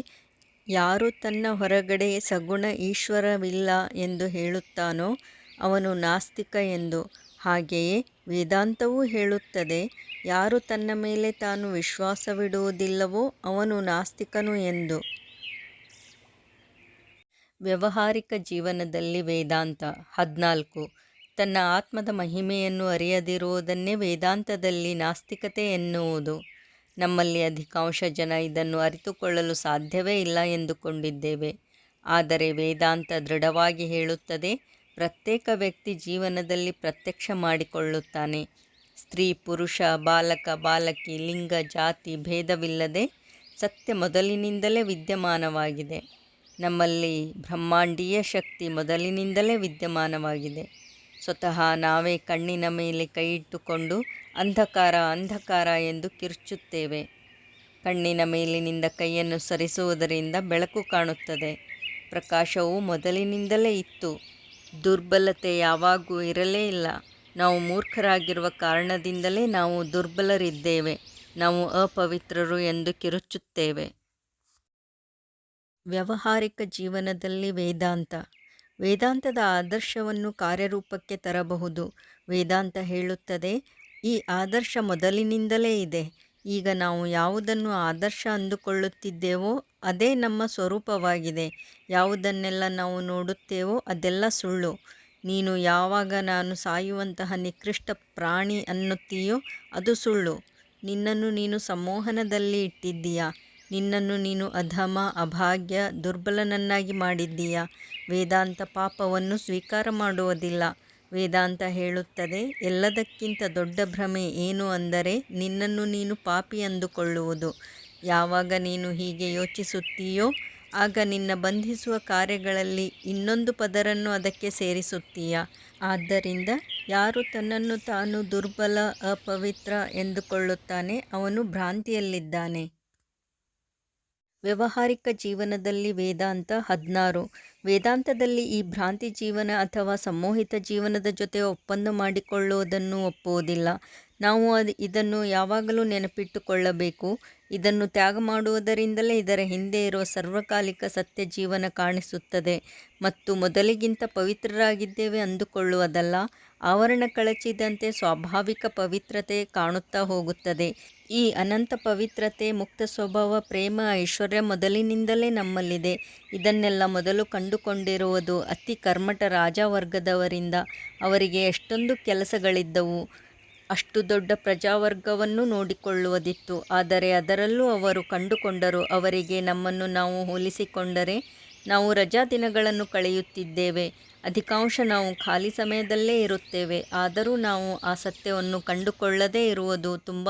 ಯಾರು ತನ್ನ ಹೊರಗಡೆ ಸಗುಣ ಈಶ್ವರವಿಲ್ಲ ಎಂದು ಹೇಳುತ್ತಾನೋ ಅವನು ನಾಸ್ತಿಕ ಎಂದು. ಹಾಗೆಯೇ ವೇದಾಂತವೂ ಹೇಳುತ್ತದೆ, ಯಾರು ತನ್ನ ಮೇಲೆ ತಾನು ವಿಶ್ವಾಸವಿಡುವುದಿಲ್ಲವೋ ಅವನು ನಾಸ್ತಿಕನು ಎಂದು. ವ್ಯಾವಹಾರಿಕ ಜೀವನದಲ್ಲಿ ವೇದಾಂತ 14. ತನ್ನ ಆತ್ಮದ ಮಹಿಮೆಯನ್ನು ಅರಿಯದಿರುವುದನ್ನೇ ವೇದಾಂತದಲ್ಲಿ ನಾಸ್ತಿಕತೆ ಎನ್ನುವುದು. ನಮ್ಮಲ್ಲಿ ಅಧಿಕಾಂಶ ಜನ ಇದನ್ನು ಅರಿತುಕೊಳ್ಳಲು ಸಾಧ್ಯವೇ ಇಲ್ಲ ಎಂದುಕೊಂಡಿದ್ದೇವೆ. ಆದರೆ ವೇದಾಂತ ದೃಢವಾಗಿ ಹೇಳುತ್ತದೆ, ಪ್ರತ್ಯೇಕ ವ್ಯಕ್ತಿ ಜೀವನದಲ್ಲಿ ಪ್ರತ್ಯಕ್ಷ ಮಾಡಿಕೊಳ್ಳುತ್ತಾನೆ. ಸ್ತ್ರೀ ಪುರುಷ, ಬಾಲಕ ಬಾಲಕಿ, ಲಿಂಗ ಜಾತಿ ಭೇದವಿಲ್ಲದೆ ಸತ್ಯ ಮೊದಲಿನಿಂದಲೇ ವಿದ್ಯಮಾನವಾಗಿದೆ. ನಮ್ಮಲ್ಲಿ ಬ್ರಹ್ಮಾಂಡೀಯ ಶಕ್ತಿ ಮೊದಲಿನಿಂದಲೇ ವಿದ್ಯಮಾನವಾಗಿದೆ. ಸ್ವತಃ ನಾವೇ ಕಣ್ಣಿನ ಮೇಲೆ ಕೈಯಿಟ್ಟುಕೊಂಡು ಅಂಧಕಾರ ಅಂಧಕಾರ ಎಂದು ಕಿರುಚುತ್ತೇವೆ. ಕಣ್ಣಿನ ಮೇಲಿನಿಂದ ಕೈಯನ್ನು ಸರಿಸುವುದರಿಂದ ಬೆಳಕು ಕಾಣುತ್ತದೆ. ಪ್ರಕಾಶವು ಮೊದಲಿನಿಂದಲೇ ಇತ್ತು. ದುರ್ಬಲತೆ ಯಾವಾಗೂ ಇರಲೇ ಇಲ್ಲ. ನಾವು ಮೂರ್ಖರಾಗಿರುವ ಕಾರಣದಿಂದಲೇ ನಾವು ದುರ್ಬಲರಿದ್ದೇವೆ. ನಾವು ಅಪವಿತ್ರರು ಎಂದು ಕಿರುಚುತ್ತೇವೆ. ವ್ಯಾವಹಾರಿಕ ಜೀವನದಲ್ಲಿ ವೇದಾಂತ. ವೇದಾಂತದ ಆದರ್ಶವನ್ನು ಕಾರ್ಯರೂಪಕ್ಕೆ ತರಬಹುದು. ವೇದಾಂತ ಹೇಳುತ್ತದೆ, ಈ ಆದರ್ಶ ಮೊದಲಿನಿಂದಲೇ ಇದೆ. ಈಗ ನಾವು ಯಾವುದನ್ನು ಆದರ್ಶ ಅಂದುಕೊಳ್ಳುತ್ತಿದ್ದೇವೋ ಅದೇ ನಮ್ಮ ಸ್ವರೂಪವಾಗಿದೆ. ಯಾವುದನ್ನೆಲ್ಲ ನಾವು ನೋಡುತ್ತೇವೋ ಅದೆಲ್ಲ ಸುಳ್ಳು. ನೀನು ಯಾವಾಗ ನಾನು ಸಾಯುವಂತಹ ನಿಕೃಷ್ಟ ಪ್ರಾಣಿ ಅನ್ನುತ್ತೀಯೋ ಅದು ಸುಳ್ಳು. ನಿನ್ನನ್ನು ನೀನು ಸಂಮೋಹನದಲ್ಲಿ ಇಟ್ಟಿದ್ದೀಯಾ. ನಿನ್ನನ್ನು ನೀನು ಅಧಮ, ಅಭಾಗ್ಯ, ದುರ್ಬಲನನ್ನಾಗಿ ಮಾಡಿದ್ದೀಯಾ. ವೇದಾಂತ ಪಾಪವನ್ನು ಸ್ವೀಕಾರ ಮಾಡುವುದಿಲ್ಲ. ವೇದಾಂತ ಹೇಳುತ್ತದೆ, ಎಲ್ಲದಕ್ಕಿಂತ ದೊಡ್ಡ ಭ್ರಮೆ ಏನು ಅಂದರೆ ನಿನ್ನನ್ನು ನೀನು ಪಾಪಿ ಅಂದುಕೊಳ್ಳುವುದು. ಯಾವಾಗ ನೀನು ಹೀಗೆ ಯೋಚಿಸುತ್ತೀಯೋ ಆಗ ನಿನ್ನ ಬಂಧಿಸುವ ಕಾರ್ಯಗಳಲ್ಲಿ ಇನ್ನೊಂದು ಪದರನ್ನು ಅದಕ್ಕೆ ಸೇರಿಸುತ್ತೀಯ. ಆದ್ದರಿಂದ ಯಾರು ತನ್ನನ್ನು ತಾನು ದುರ್ಬಲ, ಅಪವಿತ್ರ ಎಂದುಕೊಳ್ಳುತ್ತಾನೆ ಅವನು ಭ್ರಾಂತಿಯಲ್ಲಿದ್ದಾನೆ. ವ್ಯಾವಹಾರಿಕ ಜೀವನದಲ್ಲಿ ವೇದಾಂತ 16. ವೇದಾಂತದಲ್ಲಿ ಈ ಭ್ರಾಂತಿ ಜೀವನ ಅಥವಾ ಸಂಮೋಹಿತ ಜೀವನದ ಜೊತೆ ಒಪ್ಪಂದ ಮಾಡಿಕೊಳ್ಳುವುದನ್ನು ಒಪ್ಪುವುದಿಲ್ಲ. ನಾವು ಇದನ್ನು ಯಾವಾಗಲೂ ನೆನಪಿಟ್ಟುಕೊಳ್ಳಬೇಕು. ಇದನ್ನು ತ್ಯಾಗ ಮಾಡುವುದರಿಂದಲೇ ಇದರ ಹಿಂದೆ ಇರುವ ಸರ್ವಕಾಲಿಕ ಸತ್ಯ ಜೀವನ ಕಾಣಿಸುತ್ತದೆ ಮತ್ತು ಮೊದಲಿಗಿಂತ ಪವಿತ್ರರಾಗಿದ್ದೇವೆ ಅಂದುಕೊಳ್ಳುವುದಲ್ಲ. ಆವರಣ ಕಳಚಿದಂತೆ ಸ್ವಾಭಾವಿಕ ಪವಿತ್ರತೆ ಕಾಣುತ್ತಾ ಹೋಗುತ್ತದೆ. ಈ ಅನಂತ ಪವಿತ್ರತೆ, ಮುಕ್ತ ಸ್ವಭಾವ, ಪ್ರೇಮ, ಐಶ್ವರ್ಯ ಮೊದಲಿನಿಂದಲೇ ನಮ್ಮಲ್ಲಿದೆ. ಇದನ್ನೆಲ್ಲ ಮೊದಲು ಕಂಡುಕೊಂಡಿರುವುದು ಅತಿ ಕರ್ಮಠ ರಾಜವರ್ಗದವರಿಂದ. ಅವರಿಗೆ ಎಷ್ಟೊಂದು ಕೆಲಸಗಳಿದ್ದವು. ಅಷ್ಟು ದೊಡ್ಡ ಪ್ರಜಾವರ್ಗವನ್ನು ನೋಡಿಕೊಳ್ಳುವುದಿತ್ತು. ಆದರೆ ಅದರಲ್ಲೂ ಅವರು ಕಂಡುಕೊಂಡರು, ಅವರಿಗೆ ನಮ್ಮನ್ನು ನಾವು ಹೋಲಿಸಿಕೊಂಡರೆ ನಾವು ರಜಾ ದಿನಗಳನ್ನು ಕಳೆಯುತ್ತಿದ್ದೇವೆ. ಅಧಿಕಾಂಶ ನಾವು ಖಾಲಿ ಸಮಯದಲ್ಲೇ ಇರುತ್ತೇವೆ. ಆದರೂ ನಾವು ಆ ಸತ್ಯವನ್ನು ಕಂಡುಕೊಳ್ಳದೇ ಇರುವುದು ತುಂಬ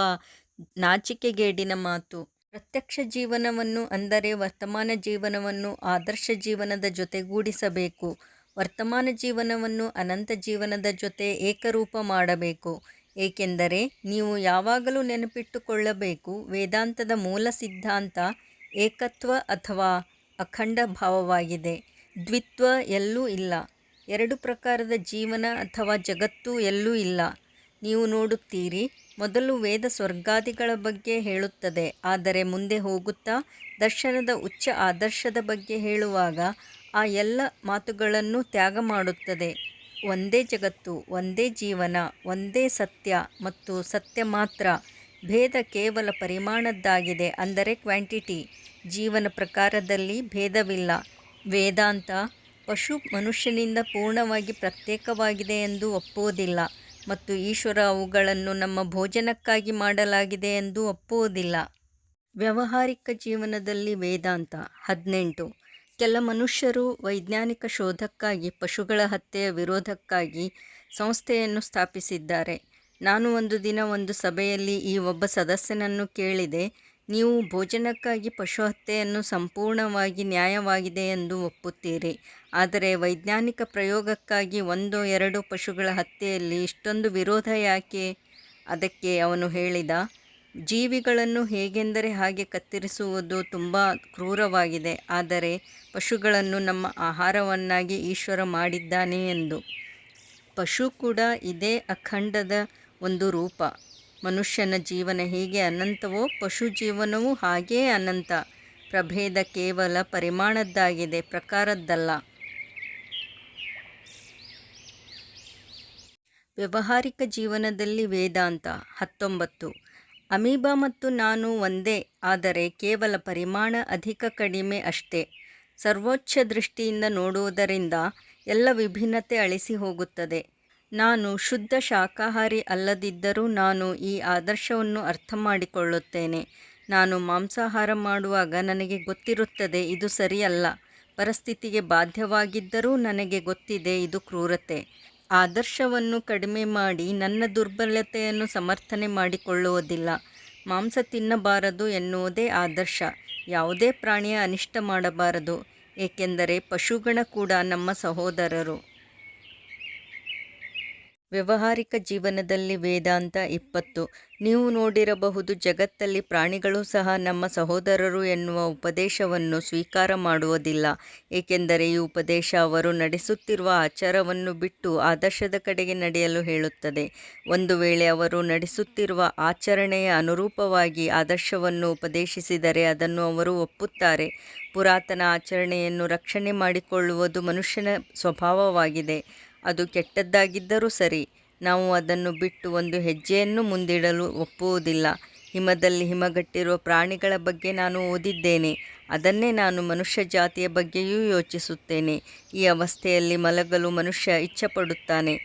ನಾಚಿಕೆಗೇಡಿನ ಮಾತು. ಪ್ರತ್ಯಕ್ಷ ಜೀವನವನ್ನು ಅಂದರೆ ವರ್ತಮಾನ ಜೀವನವನ್ನು ಆದರ್ಶ ಜೀವನದ ಜೊತೆಗೂಡಿಸಬೇಕು. ವರ್ತಮಾನ ಜೀವನವನ್ನು ಅನಂತ ಜೀವನದ ಜೊತೆ ಏಕರೂಪ ಮಾಡಬೇಕು. ಏಕೆಂದರೆ ನೀವು ಯಾವಾಗಲೂ ನೆನಪಿಟ್ಟುಕೊಳ್ಳಬೇಕು, ವೇದಾಂತದ ಮೂಲ ಸಿದ್ಧಾಂತ ಏಕತ್ವ ಅಥವಾ ಅಖಂಡ ಭಾವವಾಗಿದೆ. ದ್ವಿತ್ವ ಎಲ್ಲೂ ಇಲ್ಲ. ಎರಡು ಪ್ರಕಾರದ ಜೀವನ ಅಥವಾ ಜಗತ್ತು ಎಲ್ಲೂ ಇಲ್ಲ. ನೀವು ನೋಡುತ್ತೀರಿ, ಮೊದಲು ವೇದ ಸ್ವರ್ಗಾದಿಗಳ ಬಗ್ಗೆ ಹೇಳುತ್ತದೆ, ಆದರೆ ಮುಂದೆ ಹೋಗುತ್ತಾ ದರ್ಶನದ ಉಚ್ಚ ಆದರ್ಶದ ಬಗ್ಗೆ ಹೇಳುವಾಗ ಆ ಎಲ್ಲ ಮಾತುಗಳನ್ನು ತ್ಯಾಗ ಮಾಡುತ್ತದೆ. ಒಂದೇ ಜಗತ್ತು, ಒಂದೇ ಜೀವನ, ಒಂದೇ ಸತ್ಯ ಮತ್ತು ಸತ್ಯ ಮಾತ್ರ. ಭೇದ ಕೇವಲ ಪರಿಮಾಣದ್ದಾಗಿದೆ, ಅಂದರೆ ಕ್ವಾಂಟಿಟಿ. ಜೀವನ ಪ್ರಕಾರದಲ್ಲಿ ಭೇದವಿಲ್ಲ. ವೇದಾಂತ ಪಶು ಮನುಷ್ಯನಿಂದ ಪೂರ್ಣವಾಗಿ ಪ್ರತ್ಯೇಕವಾಗಿದೆ ಎಂದು ಒಪ್ಪುವುದಿಲ್ಲ ಮತ್ತು ಈಶ್ವರ ಅವುಗಳನ್ನು ನಮ್ಮ ಭೋಜನಕ್ಕಾಗಿ ಮಾಡಲಾಗಿದೆ ಎಂದು ಒಪ್ಪುವುದಿಲ್ಲ. ವ್ಯಾವಹಾರಿಕ ಜೀವನದಲ್ಲಿ ವೇದಾಂತ 18. ಕೆಲ ಮನುಷ್ಯರು ವೈಜ್ಞಾನಿಕ ಶೋಧಕ್ಕಾಗಿ ಪಶುಗಳ ಹತ್ಯೆಯ ವಿರೋಧಕ್ಕಾಗಿ ಸಂಸ್ಥೆಯನ್ನು ಸ್ಥಾಪಿಸಿದ್ದಾರೆ. ನಾನು ಒಂದು ದಿನ ಒಂದು ಸಭೆಯಲ್ಲಿ ಈ ಒಬ್ಬ ಸದಸ್ಯನನ್ನು ಕೇಳಿದೆ, ನೀವು ಭೋಜನಕ್ಕಾಗಿ ಪಶು ಹತ್ಯೆಯನ್ನು ಸಂಪೂರ್ಣವಾಗಿ ನ್ಯಾಯವಾಗಿದೆ ಎಂದು ಒಪ್ಪುತ್ತೀರಿ, ಆದರೆ ವೈಜ್ಞಾನಿಕ ಪ್ರಯೋಗಕ್ಕಾಗಿ 1-2 ಪಶುಗಳ ಹತ್ಯೆಯಲ್ಲಿ ಇಷ್ಟೊಂದು ವಿರೋಧ ಯಾಕೆ? ಅದಕ್ಕೆ ಅವನು ಹೇಳಿದ, ಜೀವಿಗಳನ್ನು ಹೇಗೆಂದರೆ ಹಾಗೆ ಕತ್ತರಿಸುವುದು ತುಂಬ ಕ್ರೂರವಾಗಿದೆ, ಆದರೆ ಪಶುಗಳನ್ನು ನಮ್ಮ ಆಹಾರವನ್ನಾಗಿ ಈಶ್ವರ ಮಾಡಿದ್ದಾನೆ ಎಂದು. ಪಶು ಕೂಡ ಇದೇ ಅಖಂಡದ ಒಂದು ರೂಪ. ಮನುಷ್ಯನ ಜೀವನ ಹೇಗೆ ಅನಂತವೋ ಪಶು ಜೀವನವೂ ಹಾಗೇ ಅನಂತ. ಪ್ರಭೇದ ಕೇವಲ ಪರಿಮಾಣದ್ದಾಗಿದೆ, ಪ್ರಕಾರದ್ದಲ್ಲ. ವ್ಯಾವಹಾರಿಕ ಜೀವನದಲ್ಲಿ ವೇದಾಂತ 19. ಅಮೀಬಾ ಮತ್ತು ನಾನು ಒಂದೇ, ಆದರೆ ಕೇವಲ ಪರಿಮಾಣ ಅಧಿಕ ಕಡಿಮೆ ಅಷ್ಟೇ. ಸರ್ವೋಚ್ಚ ದೃಷ್ಟಿಯಿಂದ ನೋಡುವುದರಿಂದ ಎಲ್ಲ ವಿಭಿನ್ನತೆ ಅಳಿಸಿ ಹೋಗುತ್ತದೆ. ನಾನು ಶುದ್ಧ ಶಾಕಾಹಾರಿ ಅಲ್ಲದಿದ್ದರೂ ನಾನು ಈ ಆದರ್ಶವನ್ನು ಅರ್ಥ ಮಾಡಿಕೊಳ್ಳುತ್ತೇನೆ. ನಾನು ಮಾಂಸಾಹಾರ ಮಾಡುವಾಗ ನನಗೆ ಗೊತ್ತಿರುತ್ತದೆ ಇದು ಸರಿಯಲ್ಲ. ಪರಿಸ್ಥಿತಿಗೆ ಬಾಧ್ಯವಾಗಿದ್ದರೂ ನನಗೆ ಗೊತ್ತಿದೆ ಇದು ಕ್ರೂರತೆ. ಆದರ್ಶವನ್ನು ಕಡಿಮೆ ಮಾಡಿ ನನ್ನ ದುರ್ಬಲತೆಯನ್ನು ಸಮರ್ಥನೆ ಮಾಡಿಕೊಳ್ಳುವುದಿಲ್ಲ. ಮಾಂಸ ತಿನ್ನಬಾರದು ಎನ್ನುವುದೇ ಆದರ್ಶ. ಯಾವುದೇ ಪ್ರಾಣಿಯ ಅನಿಷ್ಟ ಮಾಡಬಾರದು, ಏಕೆಂದರೆ ಪಶುಗಣ ಕೂಡ ನಮ್ಮ ಸಹೋದರರು. ವ್ಯಾವಹಾರಿಕ ಜೀವನದಲ್ಲಿ ವೇದಾಂತ 20. ನೀವು ನೋಡಿರಬಹುದು, ಜಗತ್ತಲ್ಲಿ ಪ್ರಾಣಿಗಳು ಸಹ ನಮ್ಮ ಸಹೋದರರು ಎನ್ನುವ ಉಪದೇಶವನ್ನು ಸ್ವೀಕಾರ ಮಾಡುವುದಿಲ್ಲ, ಏಕೆಂದರೆ ಈ ಉಪದೇಶ ಅವರು ನಡೆಸುತ್ತಿರುವ ಆಚಾರವನ್ನು ಬಿಟ್ಟು ಆದರ್ಶದ ಕಡೆಗೆ ನಡೆಯಲು ಹೇಳುತ್ತದೆ. ಒಂದು ವೇಳೆ ಅವರು ನಡೆಸುತ್ತಿರುವ ಆಚರಣೆಯ ಅನುರೂಪವಾಗಿ ಆದರ್ಶವನ್ನು ಉಪದೇಶಿಸಿದರೆ ಅದನ್ನು ಅವರು ಒಪ್ಪುತ್ತಾರೆ. ಪುರಾತನ ಆಚರಣೆಯನ್ನು ರಕ್ಷಣೆ ಮಾಡಿಕೊಳ್ಳುವುದು ಮನುಷ್ಯನ ಸ್ವಭಾವವಾಗಿದೆ. ಅದು ಕೆಟ್ಟದ್ದಾಗಿದ್ದರೂ ಸರಿ, ನಾವು ಅದನ್ನು ಬಿಟ್ಟು ಒಂದು ಹೆಜ್ಜೆಯನ್ನು ಮುಂದಿಡಲು ಒಪ್ಪುವುದಿಲ್ಲ. ಹಿಮದಲ್ಲಿ ಹಿಮಗಟ್ಟಿರುವ ಪ್ರಾಣಿಗಳ ಬಗ್ಗೆ ನಾನು ಓದಿದ್ದೇನೆ, ಅದನ್ನೇ ನಾನು ಮನುಷ್ಯ ಜಾತಿಯ ಬಗ್ಗೆಯೂ ಯೋಚಿಸುತ್ತೇನೆ. ಈ ಅವಸ್ಥೆಯಲ್ಲಿ ಮಲಗಲು ಮನುಷ್ಯ ಇಚ್ಛೆಪಡುತ್ತಾನೆ.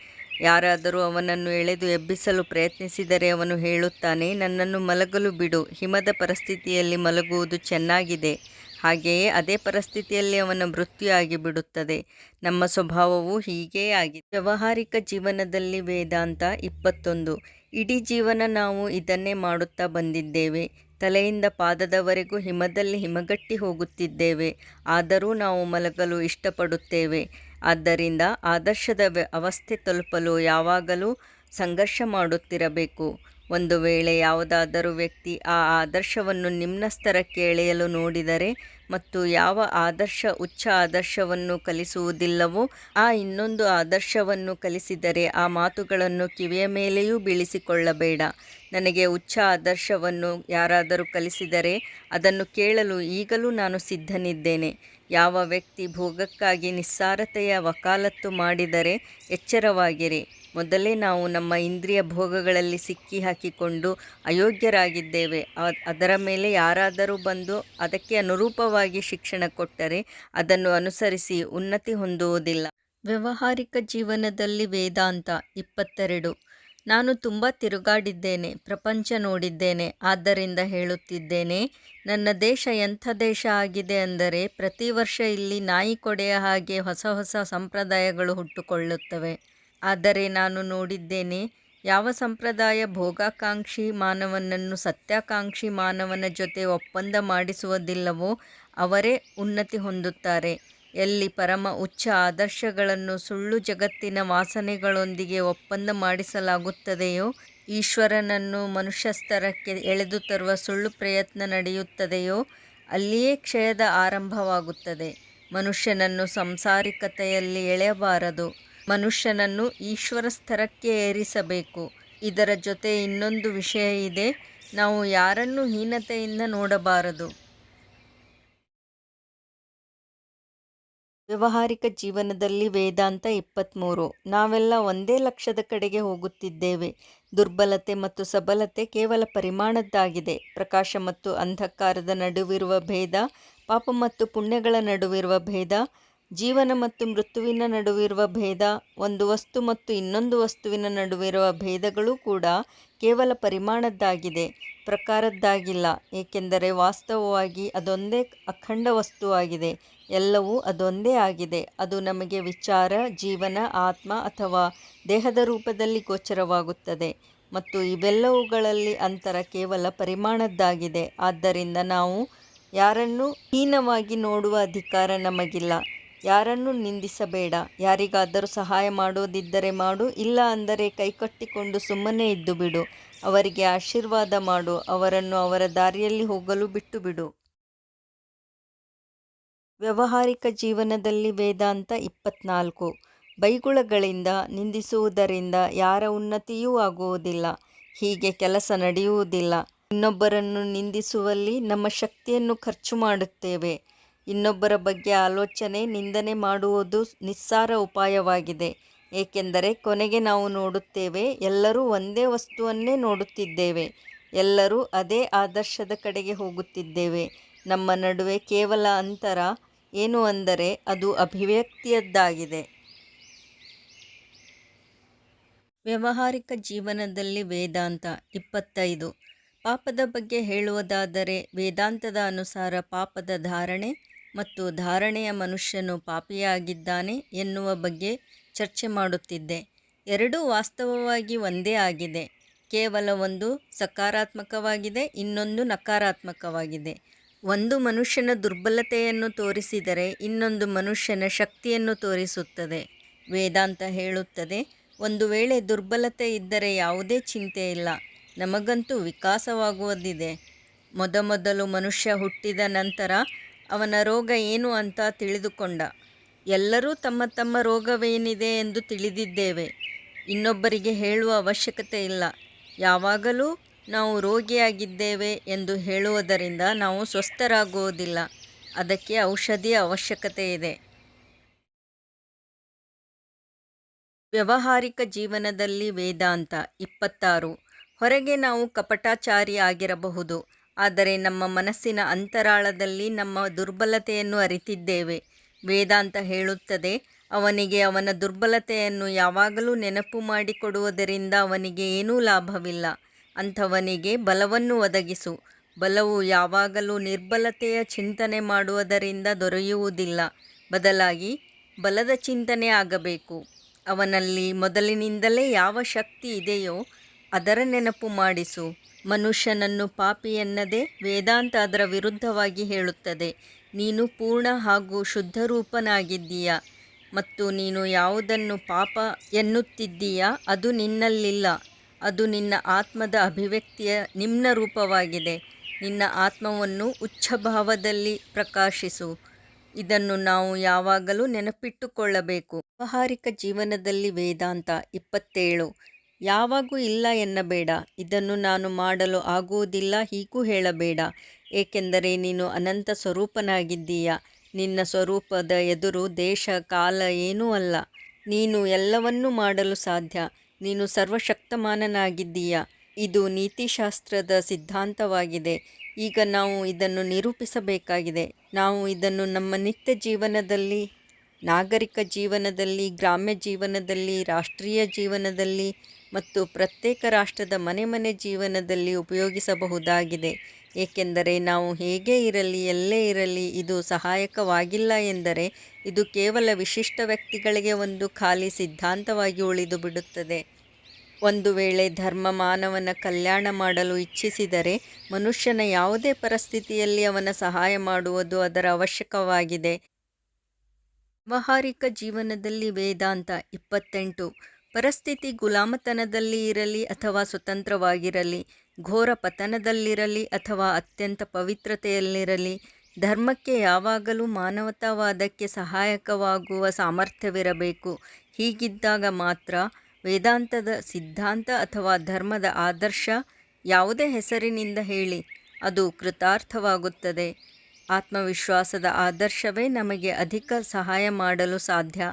ಯಾರಾದರೂ ಅವನನ್ನು ಎಳೆದು ಎಬ್ಬಿಸಲು ಪ್ರಯತ್ನಿಸಿದರೆ ಅವನು ಹೇಳುತ್ತಾನೆ, ನನ್ನನ್ನು ಮಲಗಲು ಬಿಡು. ಹಿಮದ ಪರಿಸ್ಥಿತಿಯಲ್ಲಿ ಮಲಗುವುದು ಚೆನ್ನಾಗಿದೆ. ಹಾಗೆಯೇ ಅದೇ ಪರಿಸ್ಥಿತಿಯಲ್ಲಿ ಅವನ ಮೃತ್ಯು ಆಗಿಬಿಡುತ್ತದೆ. ನಮ್ಮ ಸ್ವಭಾವವು ಹೀಗೇ ಆಗಿದೆ. ವ್ಯಾವಹಾರಿಕ ಜೀವನದಲ್ಲಿ ವೇದಾಂತ 21. ಇಡೀ ಜೀವನ ನಾವು ಇದನ್ನೇ ಮಾಡುತ್ತಾ ಬಂದಿದ್ದೇವೆ. ತಲೆಯಿಂದ ಪಾದದವರೆಗೂ ಹಿಮದಲ್ಲಿ ಹಿಮಗಟ್ಟಿ ಹೋಗುತ್ತಿದ್ದೇವೆ. ಆದರೂ ನಾವು ಮಲಗಲು ಇಷ್ಟಪಡುತ್ತೇವೆ. ಆದ್ದರಿಂದ ಆದರ್ಶದ ಅವಸ್ಥೆ ತಲುಪಲು ಯಾವಾಗಲೂ ಸಂಘರ್ಷ ಮಾಡುತ್ತಿರಬೇಕು. ಒಂದು ವೇಳೆ ಯಾವುದಾದರೂ ವ್ಯಕ್ತಿ ಆ ಆದರ್ಶವನ್ನು ನಿಮ್ನ ಸ್ತರಕ್ಕೆ ಎಳೆಯಲು ನೋಡಿದರೆ ಮತ್ತು ಯಾವ ಆದರ್ಶ ಉಚ್ಚ ಆದರ್ಶವನ್ನು ಕಲಿಸುವುದಿಲ್ಲವೋ ಆ ಇನ್ನೊಂದು ಆದರ್ಶವನ್ನು ಕಲಿಸಿದರೆ ಆ ಮಾತುಗಳನ್ನು ಕಿವಿಯ ಮೇಲೆಯೂ ಬೀಳಿಸಿಕೊಳ್ಳಬೇಡ. ನನಗೆ ಉಚ್ಚ ಆದರ್ಶವನ್ನು ಯಾರಾದರೂ ಕಲಿಸಿದರೆ ಅದನ್ನು ಕೇಳಲು ಈಗಲೂ ನಾನು ಸಿದ್ಧನಿದ್ದೇನೆ. ಯಾವ ವ್ಯಕ್ತಿ ಭೋಗಕ್ಕಾಗಿ ನಿಸ್ಸಾರತೆಯ ವಕಾಲತ್ತು ಮಾಡಿದರೆ ಎಚ್ಚರವಾಗಿರಿ. ಮೊದಲೇ ನಾವು ನಮ್ಮ ಇಂದ್ರಿಯ ಭೋಗಗಳಲ್ಲಿ ಸಿಕ್ಕಿ ಹಾಕಿಕೊಂಡು ಅಯೋಗ್ಯರಾಗಿದ್ದೇವೆ. ಅದರ ಮೇಲೆ ಯಾರಾದರೂ ಬಂದು ಅದಕ್ಕೆ ಅನುರೂಪವಾಗಿ ಶಿಕ್ಷಣ ಕೊಟ್ಟರೆ ಅದನ್ನು ಅನುಸರಿಸಿ ಉನ್ನತಿ ಹೊಂದುವುದಿಲ್ಲ. ವ್ಯಾವಹಾರಿಕ ಜೀವನದಲ್ಲಿ ವೇದಾಂತ 22. ನಾನು ತುಂಬ ತಿರುಗಾಡಿದ್ದೇನೆ, ಪ್ರಪಂಚ ನೋಡಿದ್ದೇನೆ. ಆದ್ದರಿಂದ ಹೇಳುತ್ತಿದ್ದೇನೆ, ನನ್ನ ದೇಶ ಎಂಥ ದೇಶ ಆಗಿದೆ ಅಂದರೆ ಪ್ರತಿ ವರ್ಷ ಇಲ್ಲಿ ನಾಯಿ ಕೊಡೆಯ ಹಾಗೆ ಹೊಸ ಹೊಸ ಸಂಪ್ರದಾಯಗಳು ಹುಟ್ಟುಕೊಳ್ಳುತ್ತವೆ. ಆದರೆ ನಾನು ನೋಡಿದ್ದೇನೆ, ಯಾವ ಸಂಪ್ರದಾಯ ಭೋಗಾಕಾಂಕ್ಷಿ ಮಾನವನನ್ನು ಸತ್ಯಾಕಾಂಕ್ಷಿ ಮಾನವನ ಜೊತೆ ಒಪ್ಪಂದ ಮಾಡಿಸುವುದಿಲ್ಲವೋ ಅವರೇ ಉನ್ನತಿ ಹೊಂದುತ್ತಾರೆ. ಎಲ್ಲಿ ಪರಮ ಉಚ್ಚ ಆದರ್ಶಗಳನ್ನು ಸುಳ್ಳು ಜಗತ್ತಿನ ವಾಸನೆಗಳೊಂದಿಗೆ ಒಪ್ಪಂದ ಮಾಡಿಸಲಾಗುತ್ತದೆಯೋ, ಈಶ್ವರನನ್ನು ಮನುಷ್ಯ ಸ್ತರಕ್ಕೆ ಎಳೆದು ತರುವ ಸುಳ್ಳು ಪ್ರಯತ್ನ ನಡೆಯುತ್ತದೆಯೋ, ಅಲ್ಲಿಯೇ ಕ್ಷಯದ ಆರಂಭವಾಗುತ್ತದೆ. ಮನುಷ್ಯನನ್ನು ಸಂಸಾರಿಕತೆಯಲ್ಲಿ ಎಳೆಯಬಾರದು, ಮನುಷ್ಯನನ್ನು ಈಶ್ವರ ಸ್ತರಕ್ಕೆ ಏರಿಸಬೇಕು. ಇದರ ಜೊತೆ ಇನ್ನೊಂದು ವಿಷಯ ಇದೆ, ನಾವು ಯಾರನ್ನು ಹೀನತೆಯಿಂದ ನೋಡಬಾರದು. ವ್ಯಾವಹಾರಿಕ ಜೀವನದಲ್ಲಿ ವೇದಾಂತ 23. ನಾವೆಲ್ಲ ಒಂದೇ ಲಕ್ಷ್ಯದ ಕಡೆಗೆ ಹೋಗುತ್ತಿದ್ದೇವೆ. ದುರ್ಬಲತೆ ಮತ್ತು ಸಬಲತೆ ಕೇವಲ ಪರಿಮಾಣದ್ದಾಗಿದೆ. ಪ್ರಕಾಶ ಮತ್ತು ಅಂಧಕಾರದ ನಡುವಿರುವ ಭೇದ, ಪಾಪ ಮತ್ತು ಪುಣ್ಯಗಳ ನಡುವಿರುವ ಭೇದ, ಜೀವನ ಮತ್ತು ಮೃತ್ಯುವಿನ ನಡುವಿರುವ ಭೇದ, ಒಂದು ವಸ್ತು ಮತ್ತು ಇನ್ನೊಂದು ವಸ್ತುವಿನ ನಡುವಿರುವ ಭೇದಗಳು ಕೂಡ ಕೇವಲ ಪರಿಮಾಣದ್ದಾಗಿದೆ, ಪ್ರಕಾರದ್ದಾಗಿಲ್ಲ. ಏಕೆಂದರೆ ವಾಸ್ತವವಾಗಿ ಅದೊಂದೇ ಅಖಂಡ ವಸ್ತುವಾಗಿದೆ. ಎಲ್ಲವೂ ಅದೊಂದೇ ಆಗಿದೆ. ಅದು ನಮಗೆ ವಿಚಾರ, ಜೀವನ, ಆತ್ಮ ಅಥವಾ ದೇಹದ ರೂಪದಲ್ಲಿ ಗೋಚರವಾಗುತ್ತದೆ ಮತ್ತು ಇವೆಲ್ಲವುಗಳಲ್ಲಿ ಅಂತರ ಕೇವಲ ಪರಿಮಾಣದ್ದಾಗಿದೆ. ಆದ್ದರಿಂದ ನಾವು ಯಾರನ್ನೂ ಹೀನವಾಗಿ ನೋಡುವ ಅಧಿಕಾರ ನಮಗಿಲ್ಲ. ಯಾರನ್ನೂ ನಿಂದಿಸಬೇಡ. ಯಾರಿಗಾದರೂ ಸಹಾಯ ಮಾಡೋದಿದ್ದರೆ ಮಾಡು, ಇಲ್ಲ ಅಂದರೆ ಕೈಕಟ್ಟಿಕೊಂಡು ಸುಮ್ಮನೆ ಇದ್ದು ಬಿಡು. ಅವರಿಗೆ ಆಶೀರ್ವಾದ ಮಾಡು, ಅವರನ್ನು ಅವರ ದಾರಿಯಲ್ಲಿ ಹೋಗಲು ಬಿಟ್ಟುಬಿಡು. ವ್ಯಾವಹಾರಿಕ ಜೀವನದಲ್ಲಿ ವೇದಾಂತ 24. ಬೈಗುಳಗಳಿಂದ, ನಿಂದಿಸುವುದರಿಂದ ಯಾರ ಉನ್ನತಿಯೂ ಆಗುವುದಿಲ್ಲ. ಹೀಗೆ ಕೆಲಸ ನಡೆಯುವುದಿಲ್ಲ. ಇನ್ನೊಬ್ಬರನ್ನು ನಿಂದಿಸುವಲ್ಲಿ ನಮ್ಮ ಶಕ್ತಿಯನ್ನು ಖರ್ಚು ಮಾಡುತ್ತೇವೆ. ಇನ್ನೊಬ್ಬರ ಬಗ್ಗೆ ಆಲೋಚನೆ, ನಿಂದನೆ ಮಾಡುವುದು ನಿಸ್ಸಾರ ಉಪಾಯವಾಗಿದೆ. ಏಕೆಂದರೆ ಕೊನೆಗೆ ನಾವು ನೋಡುತ್ತೇವೆ, ಎಲ್ಲರೂ ಒಂದೇ ವಸ್ತುವನ್ನೇ ನೋಡುತ್ತಿದ್ದೇವೆ. ಎಲ್ಲರೂ ಅದೇ ಆದರ್ಶದ ಕಡೆಗೆ ಹೋಗುತ್ತಿದ್ದೇವೆ. ನಮ್ಮ ನಡುವೆ ಕೇವಲ ಅಂತರ ಏನು ಅಂದರೆ ಅದು ಅಭಿವ್ಯಕ್ತಿಯದ್ದಾಗಿದೆ. ವ್ಯಾವಹಾರಿಕ ಜೀವನದಲ್ಲಿ ವೇದಾಂತ 25. ಪಾಪದ ಬಗ್ಗೆ ಹೇಳುವುದಾದರೆ, ವೇದಾಂತದ ಅನುಸಾರ ಪಾಪದ ಧಾರಣೆ ಮತ್ತು ಧಾರಣೆಯ ಮನುಷ್ಯನು ಪಾಪಿಯಾಗಿದ್ದಾನೆ ಎನ್ನುವ ಬಗ್ಗೆ ಚರ್ಚೆ ಮಾಡುತ್ತಿದ್ದೆ. ಎರಡೂ ವಾಸ್ತವವಾಗಿ ಒಂದೇ ಆಗಿದೆ. ಕೇವಲ ಒಂದು ಸಕಾರಾತ್ಮಕವಾಗಿದೆ, ಇನ್ನೊಂದು ನಕಾರಾತ್ಮಕವಾಗಿದೆ. ಒಂದು ಮನುಷ್ಯನ ದುರ್ಬಲತೆಯನ್ನು ತೋರಿಸಿದರೆ ಇನ್ನೊಂದು ಮನುಷ್ಯನ ಶಕ್ತಿಯನ್ನು ತೋರಿಸುತ್ತದೆ. ವೇದಾಂತ ಹೇಳುತ್ತದೆ, ಒಂದು ವೇಳೆ ದುರ್ಬಲತೆ ಇದ್ದರೆ ಯಾವುದೇ ಚಿಂತೆ ಇಲ್ಲ, ನಮಗಂತೂ ವಿಕಾಸವಾಗುವುದಿದೆ. ಮೊದಮೊದಲು ಮನುಷ್ಯ ಹುಟ್ಟಿದ ನಂತರ ಅವನ ರೋಗ ಏನು ಅಂತ ತಿಳಿದುಕೊಂಡ. ಎಲ್ಲರೂ ತಮ್ಮ ತಮ್ಮ ರೋಗವೇನಿದೆ ಎಂದು ತಿಳಿದಿದ್ದೇವೆ. ಇನ್ನೊಬ್ಬರಿಗೆ ಹೇಳುವ ಅವಶ್ಯಕತೆ ಇಲ್ಲ. ಯಾವಾಗಲೂ ನಾವು ರೋಗಿಯಾಗಿದ್ದೇವೆ ಎಂದು ಹೇಳುವುದರಿಂದ ನಾವು ಸ್ವಸ್ಥರಾಗುವುದಿಲ್ಲ. ಅದಕ್ಕೆ ಔಷಧಿಯ ಅವಶ್ಯಕತೆ ಇದೆ. ವ್ಯಾವಹಾರಿಕ ಜೀವನದಲ್ಲಿ ವೇದಾಂತ 26. ಹೊರಗೆ ನಾವು ಕಪಟಾಚಾರಿ ಆಗಿರಬಹುದು, ಆದರೆ ನಮ್ಮ ಮನಸ್ಸಿನ ಅಂತರಾಳದಲ್ಲಿ ನಮ್ಮ ದುರ್ಬಲತೆಯನ್ನು ಅರಿತಿದ್ದೇವೆ. ವೇದಾಂತ ಹೇಳುತ್ತದೆ, ಅವನಿಗೆ ಅವನ ದುರ್ಬಲತೆಯನ್ನು ಯಾವಾಗಲೂ ನೆನಪು ಮಾಡಿಕೊಡುವುದರಿಂದ ಅವನಿಗೆ ಏನೂ ಲಾಭವಿಲ್ಲ. ಅಂಥವನಿಗೆ ಬಲವನ್ನು ಒದಗಿಸು. ಬಲವು ಯಾವಾಗಲೂ ನಿರ್ಬಲತೆಯ ಚಿಂತನೆ ಮಾಡುವುದರಿಂದ ದೊರೆಯುವುದಿಲ್ಲ. ಬದಲಾಗಿ ಬಲದ ಚಿಂತನೆ ಆಗಬೇಕು. ಅವನಲ್ಲಿ ಮೊದಲಿನಿಂದಲೇ ಯಾವ ಶಕ್ತಿ ಇದೆಯೋ ಅದರ ನೆನಪು ಮಾಡಿಸು. ಮನುಷ್ಯನನ್ನು ಪಾಪಿ ಎನ್ನದೆ ವೇದಾಂತ ಅದರ ವಿರುದ್ಧವಾಗಿ ಹೇಳುತ್ತದೆ. ನೀನು ಪೂರ್ಣ ಹಾಗೂ ಶುದ್ಧರೂಪನಾಗಿದ್ದೀಯ ಮತ್ತು ನೀನು ಯಾವುದನ್ನು ಪಾಪ ಎನ್ನುತ್ತಿದ್ದೀಯಾ ಅದು ನಿನ್ನಲ್ಲಿಲ್ಲ. ಅದು ನಿನ್ನ ಆತ್ಮದ ಅಭಿವ್ಯಕ್ತಿಯ ನಿಮ್ನ ರೂಪವಾಗಿದೆ. ನಿನ್ನ ಆತ್ಮವನ್ನು ಉಚ್ಚಭಾವದಲ್ಲಿ ಪ್ರಕಾಶಿಸು. ಇದನ್ನು ನಾವು ಯಾವಾಗಲೂ ನೆನಪಿಟ್ಟುಕೊಳ್ಳಬೇಕು. ವ್ಯಾವಹಾರಿಕ ಜೀವನದಲ್ಲಿ ವೇದಾಂತ 27. ಯಾವಾಗೂ ಇಲ್ಲ ಎನ್ನಬೇಡ. ಇದನ್ನು ನಾನು ಮಾಡಲು ಆಗುವುದಿಲ್ಲ ಹೀಗೂ ಹೇಳಬೇಡ. ಏಕೆಂದರೆ ನೀನು ಅನಂತ ಸ್ವರೂಪನಾಗಿದ್ದೀಯ. ನಿನ್ನ ಸ್ವರೂಪದ ಎದುರು ದೇಶ, ಕಾಲ ಏನೂ ಅಲ್ಲ. ನೀನು ಎಲ್ಲವನ್ನೂ ಮಾಡಲು ಸಾಧ್ಯ. ನೀನು ಸರ್ವಶಕ್ತಮಾನನಾಗಿದ್ದೀಯ. ಇದು ನೀತಿಶಾಸ್ತ್ರದ ಸಿದ್ಧಾಂತವಾಗಿದೆ. ಈಗ ನಾವು ಇದನ್ನು ನಿರೂಪಿಸಬೇಕಾಗಿದೆ. ನಾವು ಇದನ್ನು ನಮ್ಮ ನಿತ್ಯ ಜೀವನದಲ್ಲಿ, ನಾಗರಿಕ ಜೀವನದಲ್ಲಿ, ಗ್ರಾಮ್ಯ ಜೀವನದಲ್ಲಿ, ರಾಷ್ಟ್ರೀಯ ಜೀವನದಲ್ಲಿ ಮತ್ತು ಪ್ರತ್ಯೇಕ ರಾಷ್ಟ್ರದ ಮನೆ ಜೀವನದಲ್ಲಿ ಉಪಯೋಗಿಸಬಹುದಾಗಿದೆ. ಏಕೆಂದರೆ ನಾವು ಹೇಗೆ ಇರಲಿ, ಎಲ್ಲೇ ಇರಲಿ, ಇದು ಸಹಾಯಕವಾಗಿಲ್ಲ ಎಂದರೆ ಇದು ಕೇವಲ ವಿಶಿಷ್ಟ ವ್ಯಕ್ತಿಗಳಿಗೆ ಒಂದು ಖಾಲಿ ಸಿದ್ಧಾಂತವಾಗಿ ಉಳಿದು ಬಿಡುತ್ತದೆ. ಒಂದು ವೇಳೆ ಧರ್ಮ ಮಾನವನ ಕಲ್ಯಾಣ ಮಾಡಲು ಇಚ್ಛಿಸಿದರೆ ಮನುಷ್ಯನ ಯಾವುದೇ ಪರಿಸ್ಥಿತಿಯಲ್ಲಿ ಅವನ ಸಹಾಯ ಮಾಡುವುದು ಅದರ ಅವಶ್ಯಕವಾಗಿದೆ. ವ್ಯಾವಹಾರಿಕ ಜೀವನದಲ್ಲಿ ವೇದಾಂತ 28. ಪರಿಸ್ಥಿತಿ ಗುಲಾಮತನದಲ್ಲಿ ಇರಲಿ ಅಥವಾ ಸ್ವತಂತ್ರವಾಗಿರಲಿ, ಘೋರ ಪತನದಲ್ಲಿರಲಿ ಅಥವಾ ಅತ್ಯಂತ ಪವಿತ್ರತೆಯಲ್ಲಿರಲಿ, ಧರ್ಮಕ್ಕೆ ಯಾವಾಗಲೂ ಮಾನವತಾವಾದಕ್ಕೆ ಸಹಾಯಕವಾಗುವ ಸಾಮರ್ಥ್ಯವಿರಬೇಕು. ಹೀಗಿದ್ದಾಗ ಮಾತ್ರ ವೇದಾಂತದ ಸಿದ್ಧಾಂತ ಅಥವಾ ಧರ್ಮದ ಆದರ್ಶ ಯಾವುದೇ ಹೆಸರಿನಿಂದ ಹೇಳಿ, ಅದು ಕೃತಾರ್ಥವಾಗುತ್ತದೆ. ಆತ್ಮವಿಶ್ವಾಸದ ಆದರ್ಶವೇ ನಮಗೆ ಅಧಿಕ ಸಹಾಯ ಮಾಡಲು ಸಾಧ್ಯ.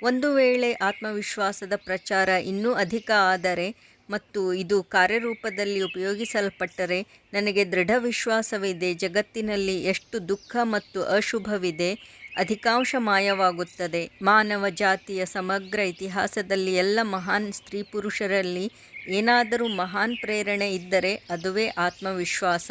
ಒಂದು ವೇಳೆ ಆತ್ಮವಿಶ್ವಾಸದ ಪ್ರಚಾರ ಇನ್ನೂ ಅಧಿಕ ಆದರೆ ಮತ್ತು ಇದು ಕಾರ್ಯರೂಪದಲ್ಲಿ ಉಪಯೋಗಿಸಲ್ಪಟ್ಟರೆ, ನನಗೆ ದೃಢ ವಿಶ್ವಾಸವಿದೆ, ಜಗತ್ತಿನಲ್ಲಿ ಎಷ್ಟು ದುಃಖ ಮತ್ತು ಅಶುಭವಿದೆ, ಅಧಿಕಾಂಶ ಮಾಯವಾಗುತ್ತದೆ. ಮಾನವ ಜಾತಿಯ ಸಮಗ್ರ ಇತಿಹಾಸದಲ್ಲಿ ಎಲ್ಲ ಮಹಾನ್ ಸ್ತ್ರೀ ಪುರುಷರಲ್ಲಿ ಏನಾದರೂ ಮಹಾನ್ ಪ್ರೇರಣೆ ಇದ್ದರೆ ಅದುವೇ ಆತ್ಮವಿಶ್ವಾಸ.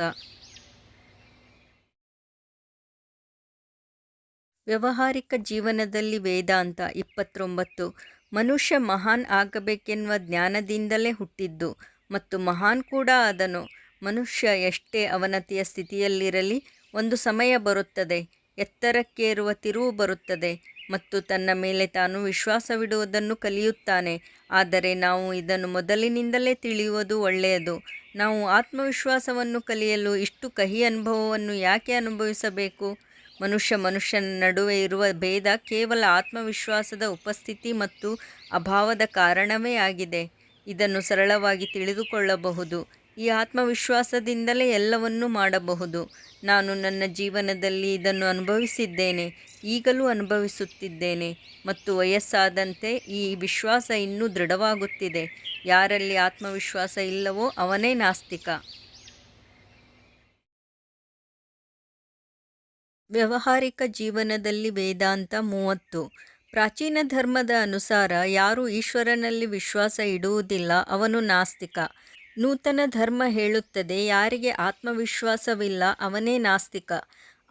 ವ್ಯಾವಹಾರಿಕ ಜೀವನದಲ್ಲಿ ವೇದಾಂತ 29. ಮನುಷ್ಯ ಮಹಾನ್ ಆಗಬೇಕೆನ್ನುವ ಜ್ಞಾನದಿಂದಲೇ ಹುಟ್ಟಿದ್ದು ಮತ್ತು ಮಹಾನ್ ಕೂಡ ಆದನು. ಮನುಷ್ಯ ಎಷ್ಟೇ ಅವನತಿಯ ಸ್ಥಿತಿಯಲ್ಲಿರಲಿ, ಒಂದು ಸಮಯ ಬರುತ್ತದೆ, ಎತ್ತರಕ್ಕೇರುವ ತಿರುವು ಬರುತ್ತದೆ ಮತ್ತು ತನ್ನ ಮೇಲೆ ತಾನು ವಿಶ್ವಾಸವಿಡುವುದನ್ನು ಕಲಿಯುತ್ತಾನೆ. ಆದರೆ ನಾವು ಇದನ್ನು ಮೊದಲಿನಿಂದಲೇ ತಿಳಿಯುವುದು ಒಳ್ಳೆಯದು. ನಾವು ಆತ್ಮವಿಶ್ವಾಸವನ್ನು ಕಲಿಯಲು ಇಷ್ಟು ಕಹಿ ಅನುಭವವನ್ನು ಯಾಕೆ ಅನುಭವಿಸಬೇಕು? ಮನುಷ್ಯನ ನಡುವೆ ಇರುವ ಭೇದ ಕೇವಲ ಆತ್ಮವಿಶ್ವಾಸದ ಉಪಸ್ಥಿತಿ ಮತ್ತು ಅಭಾವದ ಕಾರಣವೇ ಆಗಿದೆ. ಇದನ್ನು ಸರಳವಾಗಿ ತಿಳಿದುಕೊಳ್ಳಬಹುದು. ಈ ಆತ್ಮವಿಶ್ವಾಸದಿಂದಲೇ ಎಲ್ಲವನ್ನೂ ಮಾಡಬಹುದು. ನಾನು ನನ್ನ ಜೀವನದಲ್ಲಿ ಇದನ್ನು ಅನುಭವಿಸಿದ್ದೇನೆ, ಈಗಲೂ ಅನುಭವಿಸುತ್ತಿದ್ದೇನೆ ಮತ್ತು ವಯಸ್ಸಾದಂತೆ ಈ ವಿಶ್ವಾಸ ಇನ್ನೂ ದೃಢವಾಗುತ್ತಿದೆ. ಯಾರಲ್ಲಿ ಆತ್ಮವಿಶ್ವಾಸ ಇಲ್ಲವೋ ಅವನೇ ನಾಸ್ತಿಕ. ವ್ಯಾವಹಾರಿಕ ಜೀವನದಲ್ಲಿ ವೇದಾಂತ 30. ಪ್ರಾಚೀನ ಧರ್ಮದ ಅನುಸಾರ ಯಾರು ಈಶ್ವರನಲ್ಲಿ ವಿಶ್ವಾಸ ಇಡುವುದಿಲ್ಲ ಅವನು ನಾಸ್ತಿಕ. ನೂತನ ಧರ್ಮ ಹೇಳುತ್ತದೆ, ಯಾರಿಗೆ ಆತ್ಮವಿಶ್ವಾಸವಿಲ್ಲ ಅವನೇ ನಾಸ್ತಿಕ.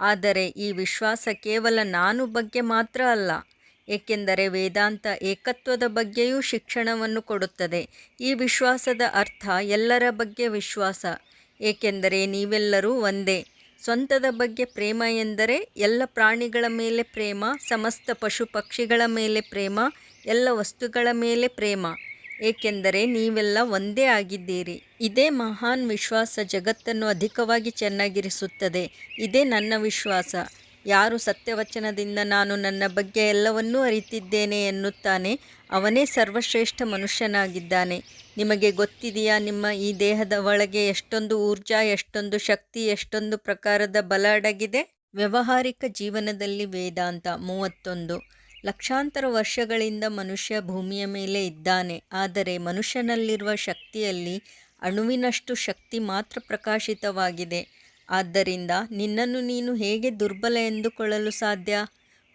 ಆದರೆ ಈ ವಿಶ್ವಾಸ ಕೇವಲ ನಾನು ಬಗ್ಗೆ ಮಾತ್ರ ಅಲ್ಲ, ಏಕೆಂದರೆ ವೇದಾಂತ ಏಕತ್ವದ ಬಗ್ಗೆಯೂ ಶಿಕ್ಷಣವನ್ನು ಕೊಡುತ್ತದೆ. ಈ ವಿಶ್ವಾಸದ ಅರ್ಥ ಎಲ್ಲರ ಬಗ್ಗೆ ವಿಶ್ವಾಸ, ಏಕೆಂದರೆ ನೀವೆಲ್ಲರೂ ಒಂದೇ. ಸ್ವಂತದ ಬಗ್ಗೆ ಪ್ರೇಮ ಎಂದರೆ ಎಲ್ಲ ಪ್ರಾಣಿಗಳ ಮೇಲೆ ಪ್ರೇಮ, ಸಮಸ್ತ ಪಶು ಪಕ್ಷಿಗಳ ಮೇಲೆ ಪ್ರೇಮ, ಎಲ್ಲ ವಸ್ತುಗಳ ಮೇಲೆ ಪ್ರೇಮ, ಏಕೆಂದರೆ ನೀವೆಲ್ಲ ಒಂದೇ ಆಗಿದ್ದೀರಿ. ಇದೇ ಮಹಾನ್ ವಿಶ್ವಾಸ ಜಗತ್ತನ್ನು ಅಧಿಕವಾಗಿ ಚೆನ್ನಾಗಿರಿಸುತ್ತದೆ. ಇದೇ ನನ್ನ ವಿಶ್ವಾಸ. ಯಾರು ಸತ್ಯವಚನದಿಂದ ನಾನು ನನ್ನ ಬಗ್ಗೆ ಎಲ್ಲವನ್ನೂ ಅರಿತಿದ್ದೇನೆ ಎನ್ನುತ್ತಾನೆ, ಅವನೇ ಸರ್ವಶ್ರೇಷ್ಠ ಮನುಷ್ಯನಾಗಿದ್ದಾನೆ. ನಿಮಗೆ ಗೊತ್ತಿದೆಯಾ, ನಿಮ್ಮ ಈ ದೇಹದ ಒಳಗೆ ಎಷ್ಟೊಂದು ಊರ್ಜಾ, ಎಷ್ಟೊಂದು ಶಕ್ತಿ, ಎಷ್ಟೊಂದು ಪ್ರಕಾರದ ಬಲ ಅಡಗಿದೆ? ವ್ಯಾವಹಾರಿಕ ಜೀವನದಲ್ಲಿ ವೇದಾಂತ 31. ಲಕ್ಷಾಂತರ ವರ್ಷಗಳಿಂದ ಮನುಷ್ಯ ಭೂಮಿಯ ಮೇಲೆ ಇದ್ದಾನೆ. ಆದರೆ ಮನುಷ್ಯನಲ್ಲಿರುವ ಶಕ್ತಿಯಲ್ಲಿ ಅಣುವಿನಷ್ಟು ಶಕ್ತಿ ಮಾತ್ರ ಪ್ರಕಾಶಿತವಾಗಿದೆ. ಆದ್ದರಿಂದ ನಿನ್ನನ್ನು ನೀನು ಹೇಗೆ ದುರ್ಬಲ ಎಂದುಕೊಳ್ಳಲು ಸಾಧ್ಯ?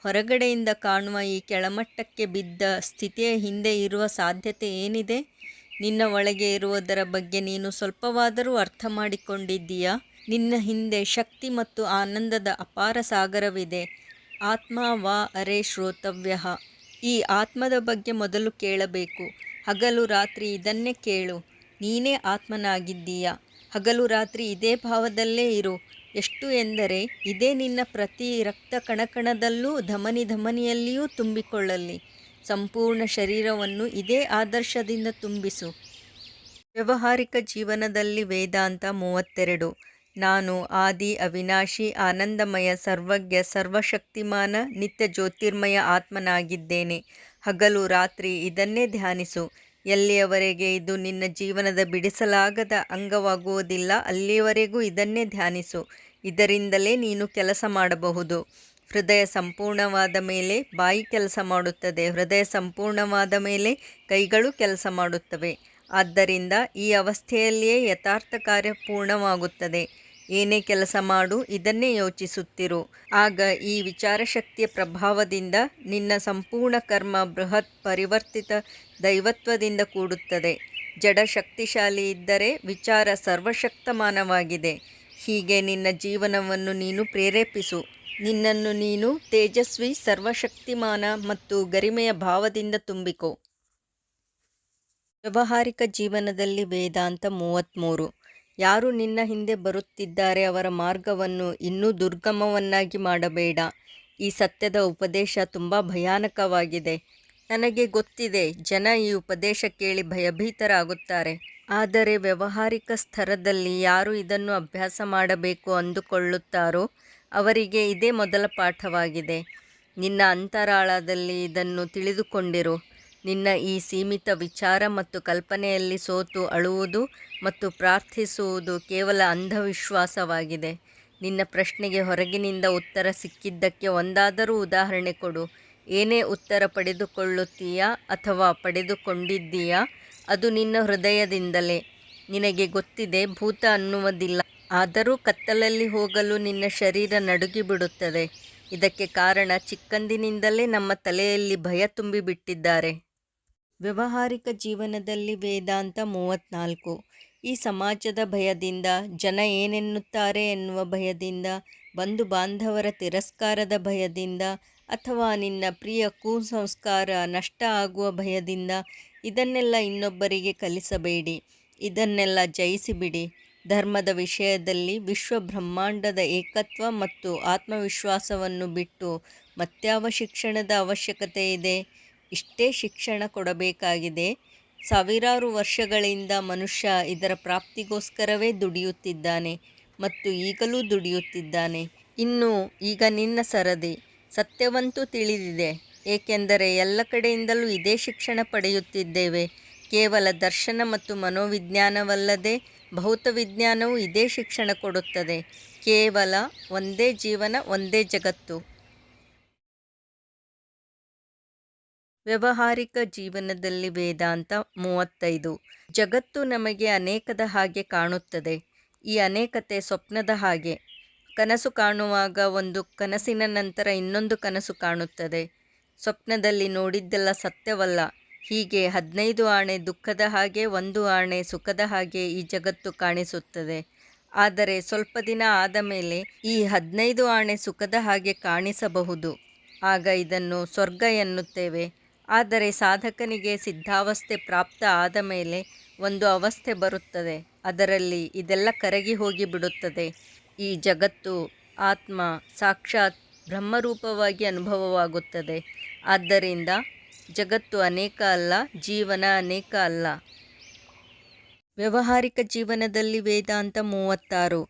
ಹೊರಗಡೆಯಿಂದ ಕಾಣುವ ಈ ಕೆಳಮಟ್ಟಕ್ಕೆ ಬಿದ್ದ ಸ್ಥಿತಿಯ ಹಿಂದೆ ಇರುವ ಸಾಧ್ಯತೆ ಏನಿದೆ? ನಿನ್ನ ಒಳಗೆ ಇರುವುದರ ಬಗ್ಗೆ ನೀನು ಸ್ವಲ್ಪವಾದರೂ ಅರ್ಥ ಮಾಡಿಕೊಂಡಿದ್ದೀಯಾ? ನಿನ್ನ ಹಿಂದೆ ಶಕ್ತಿ ಮತ್ತು ಆನಂದದ ಅಪಾರ ಸಾಗರವಿದೆ. ಆತ್ಮ ವಾ ಅರೆ ಶ್ರೋತವ್ಯ. ಈ ಆತ್ಮದ ಬಗ್ಗೆ ಮೊದಲು ಕೇಳಬೇಕು. ಹಗಲು ರಾತ್ರಿ ಇದನ್ನೇ ಕೇಳು. ನೀನೇ ಆತ್ಮನಾಗಿದ್ದೀಯಾ. ಹಗಲು ರಾತ್ರಿ ಇದೇ ಭಾವದಲ್ಲೇ ಇರು. ಎಷ್ಟು ಎಂದರೆ ಇದೇ ನಿನ್ನ ಪ್ರತಿ ರಕ್ತ ಕಣಕಣದಲ್ಲೂ ಧಮನಿಯಲ್ಲಿಯೂ ತುಂಬಿಕೊಳ್ಳಲಿ. ಸಂಪೂರ್ಣ ಶರೀರವನ್ನು ಇದೇ ಆದರ್ಶದಿಂದ ತುಂಬಿಸು. ವ್ಯಾವಹಾರಿಕ ಜೀವನದಲ್ಲಿ ವೇದಾಂತ 32. ನಾನು ಆದಿ, ಅವಿನಾಶಿ, ಆನಂದಮಯ, ಸರ್ವಜ್ಞ, ಸರ್ವಶಕ್ತಿಮಾನ, ನಿತ್ಯ ಜ್ಯೋತಿರ್ಮಯ ಆತ್ಮನಾಗಿದ್ದೇನೆ. ಹಗಲು ರಾತ್ರಿ ಇದನ್ನೇ ಧ್ಯಾನಿಸು. ಎಲ್ಲಿಯವರೆಗೆ ಇದು ನಿನ್ನ ಜೀವನದ ಬಿಡಿಸಲಾಗದ ಅಂಗವಾಗುವುದಿಲ್ಲ ಅಲ್ಲಿಯವರೆಗೂ ಇದನ್ನೇ ಧ್ಯಾನಿಸು. ಇದರಿಂದಲೇ ನೀನು ಕೆಲಸ ಮಾಡಬಹುದು. ಹೃದಯ ಸಂಪೂರ್ಣವಾದ ಮೇಲೆ ಬಾಯಿ ಕೆಲಸ ಮಾಡುತ್ತದೆ. ಹೃದಯ ಸಂಪೂರ್ಣವಾದ ಮೇಲೆ ಕೈಗಳು ಕೆಲಸ ಮಾಡುತ್ತವೆ. ಆದ್ದರಿಂದ ಈ ಅವಸ್ಥೆಯಲ್ಲಿಯೇ ಯಥಾರ್ಥ ಕಾರ್ಯ ಪೂರ್ಣವಾಗುತ್ತದೆ. ಏನೇ ಕೆಲಸ ಮಾಡು, ಇದನ್ನೇ ಯೋಚಿಸುತ್ತಿರು. ಆಗ ಈ ವಿಚಾರಶಕ್ತಿಯ ಪ್ರಭಾವದಿಂದ ನಿನ್ನ ಸಂಪೂರ್ಣ ಕರ್ಮ ಬೃಹತ್ ಪರಿವರ್ತಿತ ದೈವತ್ವದಿಂದ ಕೂಡುತ್ತದೆ. ಜಡ ಶಕ್ತಿಶಾಲಿ ಇದ್ದರೆ ವಿಚಾರ ಸರ್ವಶಕ್ತಮಾನವಾಗಿದೆ. ಹೀಗೆ ನಿನ್ನ ಜೀವನವನ್ನು ನೀನು ಪ್ರೇರೇಪಿಸು. ನಿನ್ನನ್ನು ನೀನು ತೇಜಸ್ವಿ, ಸರ್ವಶಕ್ತಿಮಾನ ಮತ್ತು ಗರಿಮೆಯ ಭಾವದಿಂದ ತುಂಬಿಕೋ. ವ್ಯಾವಹಾರಿಕ ಜೀವನದಲ್ಲಿ ವೇದಾಂತ 33. ಯಾರು ನಿನ್ನ ಹಿಂದೆ ಬರುತ್ತಿದ್ದಾರೆ ಅವರ ಮಾರ್ಗವನ್ನು ಇನ್ನೂ ದುರ್ಗಮವನ್ನಾಗಿ ಮಾಡಬೇಡ. ಈ ಸತ್ಯದ ಉಪದೇಶ ತುಂಬ ಭಯಾನಕವಾಗಿದೆ. ನನಗೆ ಗೊತ್ತಿದೆ, ಜನ ಈ ಉಪದೇಶ ಕೇಳಿ ಭಯಭೀತರಾಗುತ್ತಾರೆ. ಆದರೆ ವ್ಯಾವಹಾರಿಕ ಸ್ತರದಲ್ಲಿ ಯಾರು ಇದನ್ನು ಅಭ್ಯಾಸ ಮಾಡಬೇಕು ಅಂದುಕೊಳ್ಳುತ್ತಾರೋ ಅವರಿಗೆ ಇದೇ ಮೊದಲ ಪಾಠವಾಗಿದೆ. ನಿನ್ನ ಅಂತರಾಳದಲ್ಲಿ ಇದನ್ನು ತಿಳಿದುಕೊಂಡಿರು. ನಿನ್ನ ಈ ಸೀಮಿತ ವಿಚಾರ ಮತ್ತು ಕಲ್ಪನೆಯಲ್ಲಿ ಸೋತು ಅಳುವುದು ಮತ್ತು ಪ್ರಾರ್ಥಿಸುವುದು ಕೇವಲ ಅಂಧವಿಶ್ವಾಸವಾಗಿದೆ. ನಿನ್ನ ಪ್ರಶ್ನೆಗೆ ಹೊರಗಿನಿಂದ ಉತ್ತರ ಸಿಕ್ಕಿದ್ದಕ್ಕೆ ಒಂದಾದರೂ ಉದಾಹರಣೆ ಕೊಡು. ಏನೇ ಉತ್ತರ ಪಡೆದುಕೊಳ್ಳುತ್ತೀಯಾ ಅಥವಾ ಪಡೆದುಕೊಂಡಿದ್ದೀಯಾ, ಅದು ನಿನ್ನ ಹೃದಯದಿಂದಲೇ. ನಿನಗೆ ಗೊತ್ತಿದೆ, ಭೂತ ಅನ್ನುವುದಿಲ್ಲ. ಆದರೂ ಕತ್ತಲಲ್ಲಿ ಹೋಗಲು ನಿನ್ನ ಶರೀರ ನಡುಗಿಬಿಡುತ್ತದೆ. ಇದಕ್ಕೆ ಕಾರಣ ಚಿಕ್ಕಂದಿನಿಂದಲೇ ನಮ್ಮ ತಲೆಯಲ್ಲಿ ಭಯ ತುಂಬಿಬಿಟ್ಟಿದ್ದಾರೆ. ವ್ಯಾವಹಾರಿಕ ಜೀವನದಲ್ಲಿ ವೇದಾಂತ 34. ಈ ಸಮಾಜದ ಭಯದಿಂದ, ಜನ ಏನೆನ್ನುತ್ತಾರೆ ಎನ್ನುವ ಭಯದಿಂದ, ಬಂಧು ಬಾಂಧವರ ತಿರಸ್ಕಾರದ ಭಯದಿಂದ, ಅಥವಾ ನಿನ್ನ ಪ್ರಿಯ ಕುಸಂಸ್ಕಾರ ನಷ್ಟ ಆಗುವ ಭಯದಿಂದ ಇದನ್ನೆಲ್ಲ ಇನ್ನೊಬ್ಬರಿಗೆ ಕಲಿಸಬೇಡಿ. ಇದನ್ನೆಲ್ಲ ಜಯಿಸಿಬಿಡಿ. ಧರ್ಮದ ವಿಷಯದಲ್ಲಿ ವಿಶ್ವ ಬ್ರಹ್ಮಾಂಡದ ಏಕತ್ವ ಮತ್ತು ಆತ್ಮವಿಶ್ವಾಸವನ್ನು ಬಿಟ್ಟು ಮತ್ಯಾವ ಶಿಕ್ಷಣದ ಅವಶ್ಯಕತೆ ಇದೆ? ಇಷ್ಟೇ ಶಿಕ್ಷಣ ಕೊಡಬೇಕಾಗಿದೆ. ಸಾವಿರಾರು ವರ್ಷಗಳಿಂದ ಮನುಷ್ಯ ಇದರ ಪ್ರಾಪ್ತಿಗೋಸ್ಕರವೇ ದುಡಿಯುತ್ತಿದ್ದಾನೆ ಮತ್ತು ಈಗಲೂ ದುಡಿಯುತ್ತಿದ್ದಾನೆ. ಈಗ ನಿನ್ನ ಸರದಿ. ಸತ್ಯವಂತೂ ತಿಳಿದಿದೆ, ಏಕೆಂದರೆ ಎಲ್ಲ ಕಡೆಯಿಂದಲೂ ಇದೇ ಶಿಕ್ಷಣ ಪಡೆಯುತ್ತಿದ್ದೇವೆ. ಕೇವಲ ದರ್ಶನ ಮತ್ತು ಮನೋವಿಜ್ಞಾನವಲ್ಲದೆ ಭೌತವಿಜ್ಞಾನವೂ ಇದೇ ಶಿಕ್ಷಣ ಕೊಡುತ್ತದೆ. ಕೇವಲ ಒಂದೇ ಜೀವನ, ಒಂದೇ ಜಗತ್ತು. ವ್ಯಾವಹಾರಿಕ ಜೀವನದಲ್ಲಿ ವೇದಾಂತ 35. ಜಗತ್ತು ನಮಗೆ ಅನೇಕದ ಹಾಗೆ ಕಾಣುತ್ತದೆ. ಈ ಅನೇಕತೆ ಸ್ವಪ್ನದ ಹಾಗೆ. ಕನಸು ಕಾಣುವಾಗ ಒಂದು ಕನಸಿನ ನಂತರ ಇನ್ನೊಂದು ಕನಸು ಕಾಣುತ್ತದೆ. ಸ್ವಪ್ನದಲ್ಲಿ ನೋಡಿದ್ದೆಲ್ಲ ಸತ್ಯವಲ್ಲ. ಹೀಗೆ 15 ಆಣೆ ದುಃಖದ ಹಾಗೆ, 1 ಆಣೆ ಸುಖದ ಹಾಗೆ ಈ ಜಗತ್ತು ಕಾಣಿಸುತ್ತದೆ. ಆದರೆ ಸ್ವಲ್ಪ ದಿನ ಆದ ಮೇಲೆ ಈ 15 ಆಣೆ ಸುಖದ ಹಾಗೆ ಕಾಣಿಸಬಹುದು. ಆಗ ಇದನ್ನು ಸ್ವರ್ಗ ಎನ್ನುತ್ತೇವೆ. ಆದರೆ ಸಾಧಕನಿಗೆ ಸಿದ್ಧಾವಸ್ಥೆ ಪ್ರಾಪ್ತ ಆದ ಮೇಲೆ ಒಂದು ಅವಸ್ಥೆ ಬರುತ್ತದೆ. ಅದರಲ್ಲಿ ಇದೆಲ್ಲ ಕರಗಿ ಹೋಗಿಬಿಡುತ್ತದೆ. ಈ ಜಗತ್ತು, ಆತ್ಮ ಸಾಕ್ಷಾತ್ ಬ್ರಹ್ಮರೂಪವಾಗಿ ಅನುಭವವಾಗುತ್ತದೆ. ಆದ್ದರಿಂದ ಜಗತ್ತು ಅನೇಕ ಅಲ್ಲ, ಜೀವನ ಅನೇಕ ಅಲ್ಲ. ವ್ಯಾವಹಾರಿಕ ಜೀವನದಲ್ಲಿ ವೇದಾಂತ 36.